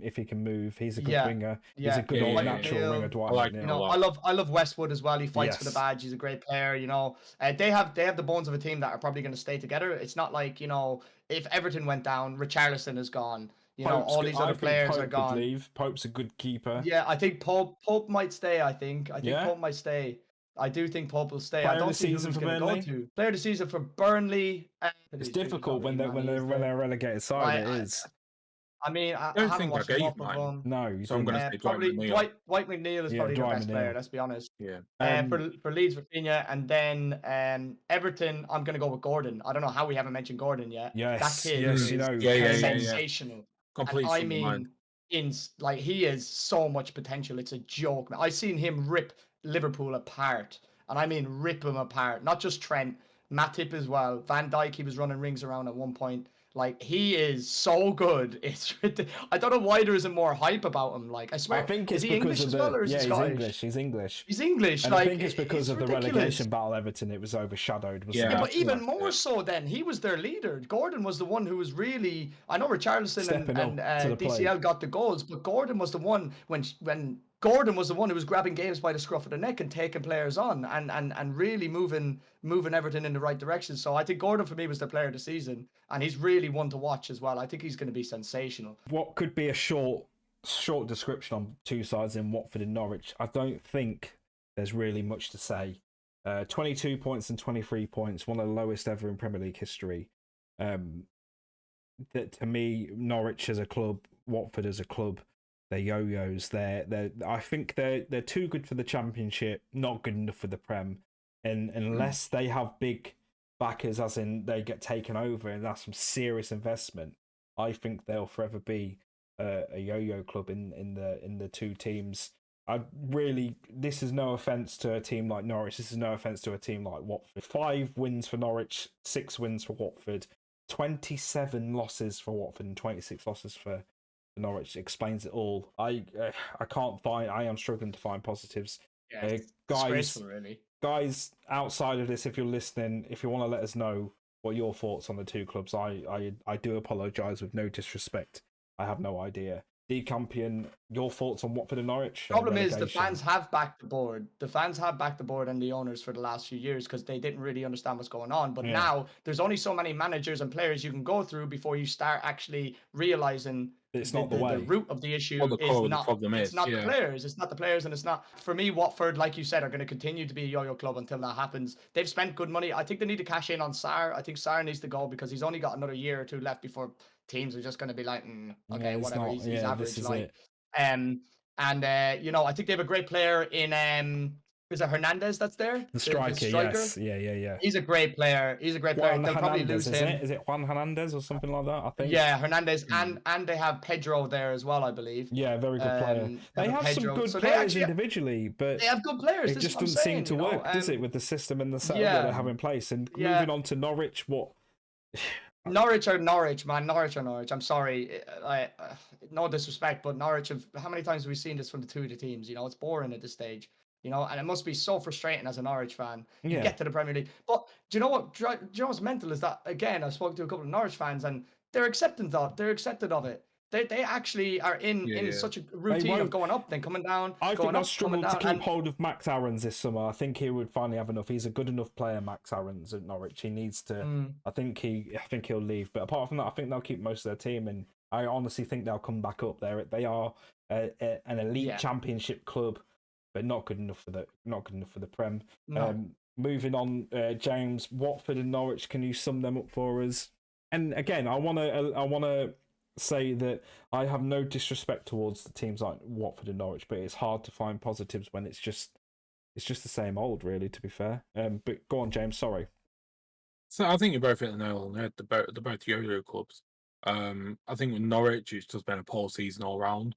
if he can move. He's a good Yeah, winger. He's yeah. a good Yeah, old Dwight natural McNeil, winger. Dwight I like McNeil. You know, a lot. I love Westwood as well. He fights for the Yes. badge. He's a great player. You know, they have the bones of a team that are probably going to stay together. It's not like, you know, if Everton went down, Richarlison is gone. You know, all these other players Pope are gone. Could leave. Pope's a good keeper. Yeah, I think Pope might stay. I think Yeah? Pope might stay. I do think Pope will stay. Player I of don't the see who season he's for going to go Burnley? to. Player of the season for Burnley. It's difficult when they're a relegated side. It is. I mean, I don't haven't think I watched gave enough of mine. them. No, you So I'm didn't. going to say Dwight Probably McNeil. Dwight McNeil is Yeah, probably their Dwight best McNeil. player. Let's be honest. Yeah. For Leeds, Rafinha, and then Everton, I'm gonna go with Gordon. I don't know how we haven't mentioned Gordon yet. Yes, that kid yes, is you know, sensational. Completely. And I mean, like, he has so much potential. It's a joke. I've seen him rip Liverpool apart, and I mean rip them apart. Not just Trent, Matip as well. Van Dijk, he was running rings around at one point. Like, he is so good. I don't know why there isn't more hype about him. Like, I swear, I think is it's he because English of as the well, or is he Scottish? He's English. He's English. And like, I think it's because of the relegation battle Everton. It was overshadowed. Wasn't Yeah, it? but even more so then, he was their leader. Gordon was the one who was really. I know Richarlison and DCL got the goals, but Gordon was the one when Gordon was the one who was grabbing games by the scruff of the neck and taking players on and really moving Everton in the right direction. So I think Gordon for me was the player of the season, and he's really one to watch as well. I think he's going to be sensational. What could be a short description on two sides in Watford and Norwich? I don't think there's really much to say. 22 points and 23 points, one of the lowest ever in Premier League history. That to me, Norwich as a club, Watford as a club, they're yo-yos. I think they're too good for the Championship, not good enough for the Prem. And unless they have big backers, as in they get taken over and that's some serious investment, I think they'll forever be a yo-yo club in the two teams. This is no offense to a team like Norwich. This is no offense to a team like Watford. 5 wins for Norwich, 6 wins for Watford, 27 losses for Watford, and 26 losses for Norwich. Explains it all. I am struggling to find positives. Yeah, guys, outside of this, if you're listening, if you want to let us know what your thoughts on the two clubs, I do apologise with no disrespect. I have no idea. Dcampion, your thoughts on Watford and Norwich? Problem is the fans have backed the board. The fans have backed the board and the owners for the last few years because they didn't really understand what's going on. But now there's only so many managers and players you can go through before you start actually realizing it's not the way. The root of the issue the problem is not the players. It's not the players, and it's not, for me, Watford, like you said, are going to continue to be a yo-yo club until that happens. They've spent good money. I think they need to cash in on Sarr. I think Sarr needs to go because he's only got another year or two left before teams are just going to be like, okay, whatever. He's average. Like, you know, I think they have a great player in is it Hernandez that's there? The striker, yes. Yeah. He's a great player. They'll probably lose him. Is it Juan Hernandez or something like that? I think. Yeah, Hernandez, and they have Pedro there as well, I believe. Yeah, very good player. They have some good players individually, but they have good players. It just doesn't seem to work, does it, with the system and the setup that they have in place? And moving on to Norwich, what? Norwich are Norwich, man. Norwich are Norwich. I'm sorry, no disrespect, but Norwich have. How many times have we seen this from the two of the teams? You know, it's boring at this stage. You know, and it must be so frustrating as a Norwich fan. You get to the Premier League. But do you know what? Do you know what's mental is that, again, I spoke to a couple of Norwich fans and they're accepted of it. They actually are in such a routine of going up, then coming down. I think they'll struggle to keep hold of Max Aarons this summer. I think he would finally have enough. He's a good enough player, Max Aarons at Norwich. He needs to. I think he'll leave. But apart from that, I think they'll keep most of their team, and I honestly think they'll come back up. They are an elite Championship club, but not good enough for the Prem. No. Moving on, James, Watford and Norwich. Can you sum them up for us? And again, I wanna say that I have no disrespect towards the teams like Watford and Norwich, but it's hard to find positives when it's just the same old, really. To be fair, but go on, James. Sorry. So I think you're both hitting the nail on the head. They're both yo-yo clubs. I think with Norwich, it's just been a poor season all round.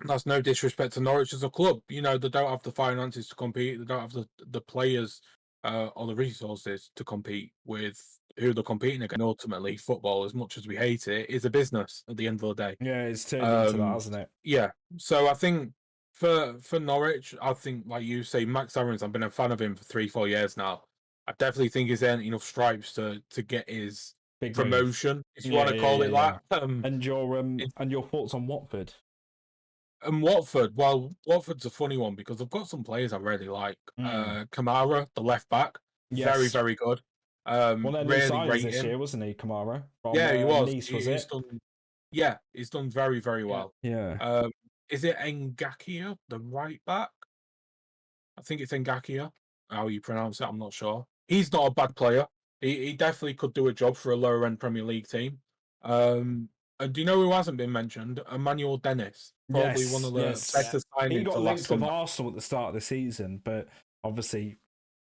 That's no disrespect to Norwich as a club. You know, they don't have the finances to compete. They don't have the players or the resources to compete with who they're competing against. And ultimately, football, as much as we hate it, is a business at the end of the day. Yeah, it's turned into that, hasn't it? Yeah. So I think for Norwich, I think, like you say, Max Aarons, I've been a fan of him for 3-4 years now. I definitely think he's earned enough stripes to get his Big promotion, if you want to call it that. And your thoughts on Watford? And Watford, well, Watford's a funny one because they've got some players I really like. Kamara, the left back, very, very good. One of their really new signings rate this him. year, wasn't he, Kamara? From, he was. Nice, he's done, he's done very, very well. Yeah. Is it Ngakia, the right back? I think it's Ngakia, how you pronounce it, I'm not sure. He's not a bad player. He definitely could do a job for a lower end Premier League team. And do you know who hasn't been mentioned? Emmanuel Dennis. Probably one of the better signings. He got linked with Arsenal at the start of the season, but obviously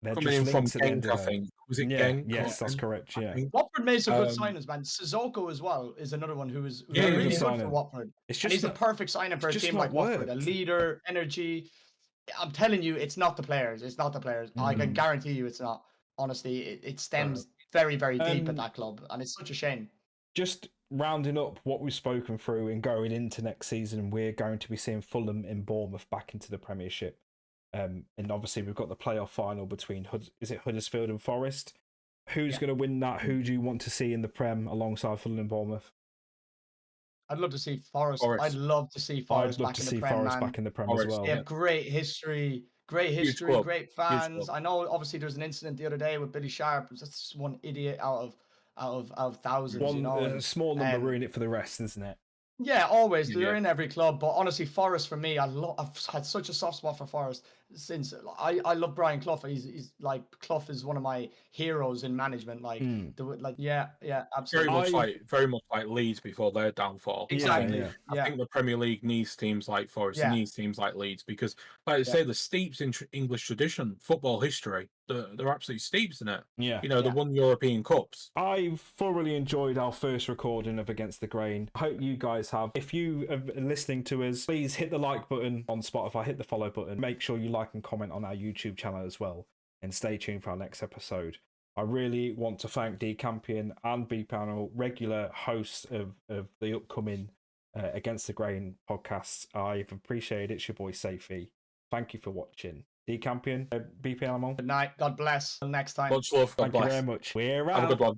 they're coming just in from Genk, I think. Was it Genk? Yes, that's correct. Yeah. Watford made some good signings, man. Sissoko as well is another one who's really good for Watford. And he's a perfect signing for a team like Watford. A leader, energy. I'm telling you, it's not the players. It's not the players. I can guarantee you it's not. Honestly, it stems very, very deep at that club, and it's such a shame. Just rounding up what we've spoken through and going into next season, we're going to be seeing Fulham and Bournemouth back into the Premiership. And obviously we've got the playoff final between Huddersfield and Forest. Who's going to win that? Who do you want to see in the Prem alongside Fulham and Bournemouth? I'd love to see Forest. I'd love to see Forest back in the Prem, back in the Prem as well. They have great history, great fans. I know obviously there's an incident the other day with Billy Sharp. That's one idiot out of thousands. A small number ruin it for the rest, isn't it? Yeah, always. They're in every club, but honestly, Forest for me, I've had such a soft spot for Forest since I love Brian Clough. He's like Clough is one of my heroes in management. Absolutely. Very much like Leeds before their downfall. Exactly. I think the Premier League needs teams like Forest, needs teams like Leeds because, like I say, the steeps in English tradition, football history. They're absolutely steeps in it. Yeah. They won European Cups. I've thoroughly enjoyed our first recording of Against the Grain. I hope you guys have. If you are listening to us, please hit the like button on Spotify, hit the follow button. Make sure you like and comment on our YouTube channel as well. And stay tuned for our next episode. I really want to thank Dcampion and BPM Animal, regular hosts of the upcoming Against the Grain podcasts. I've appreciated it. It's your boy Saify. Thank you for watching. Dcampion, BPM Animal. Good night. God bless. Until next time. Much love. God bless. Thank you very much. We're out. Have a good one.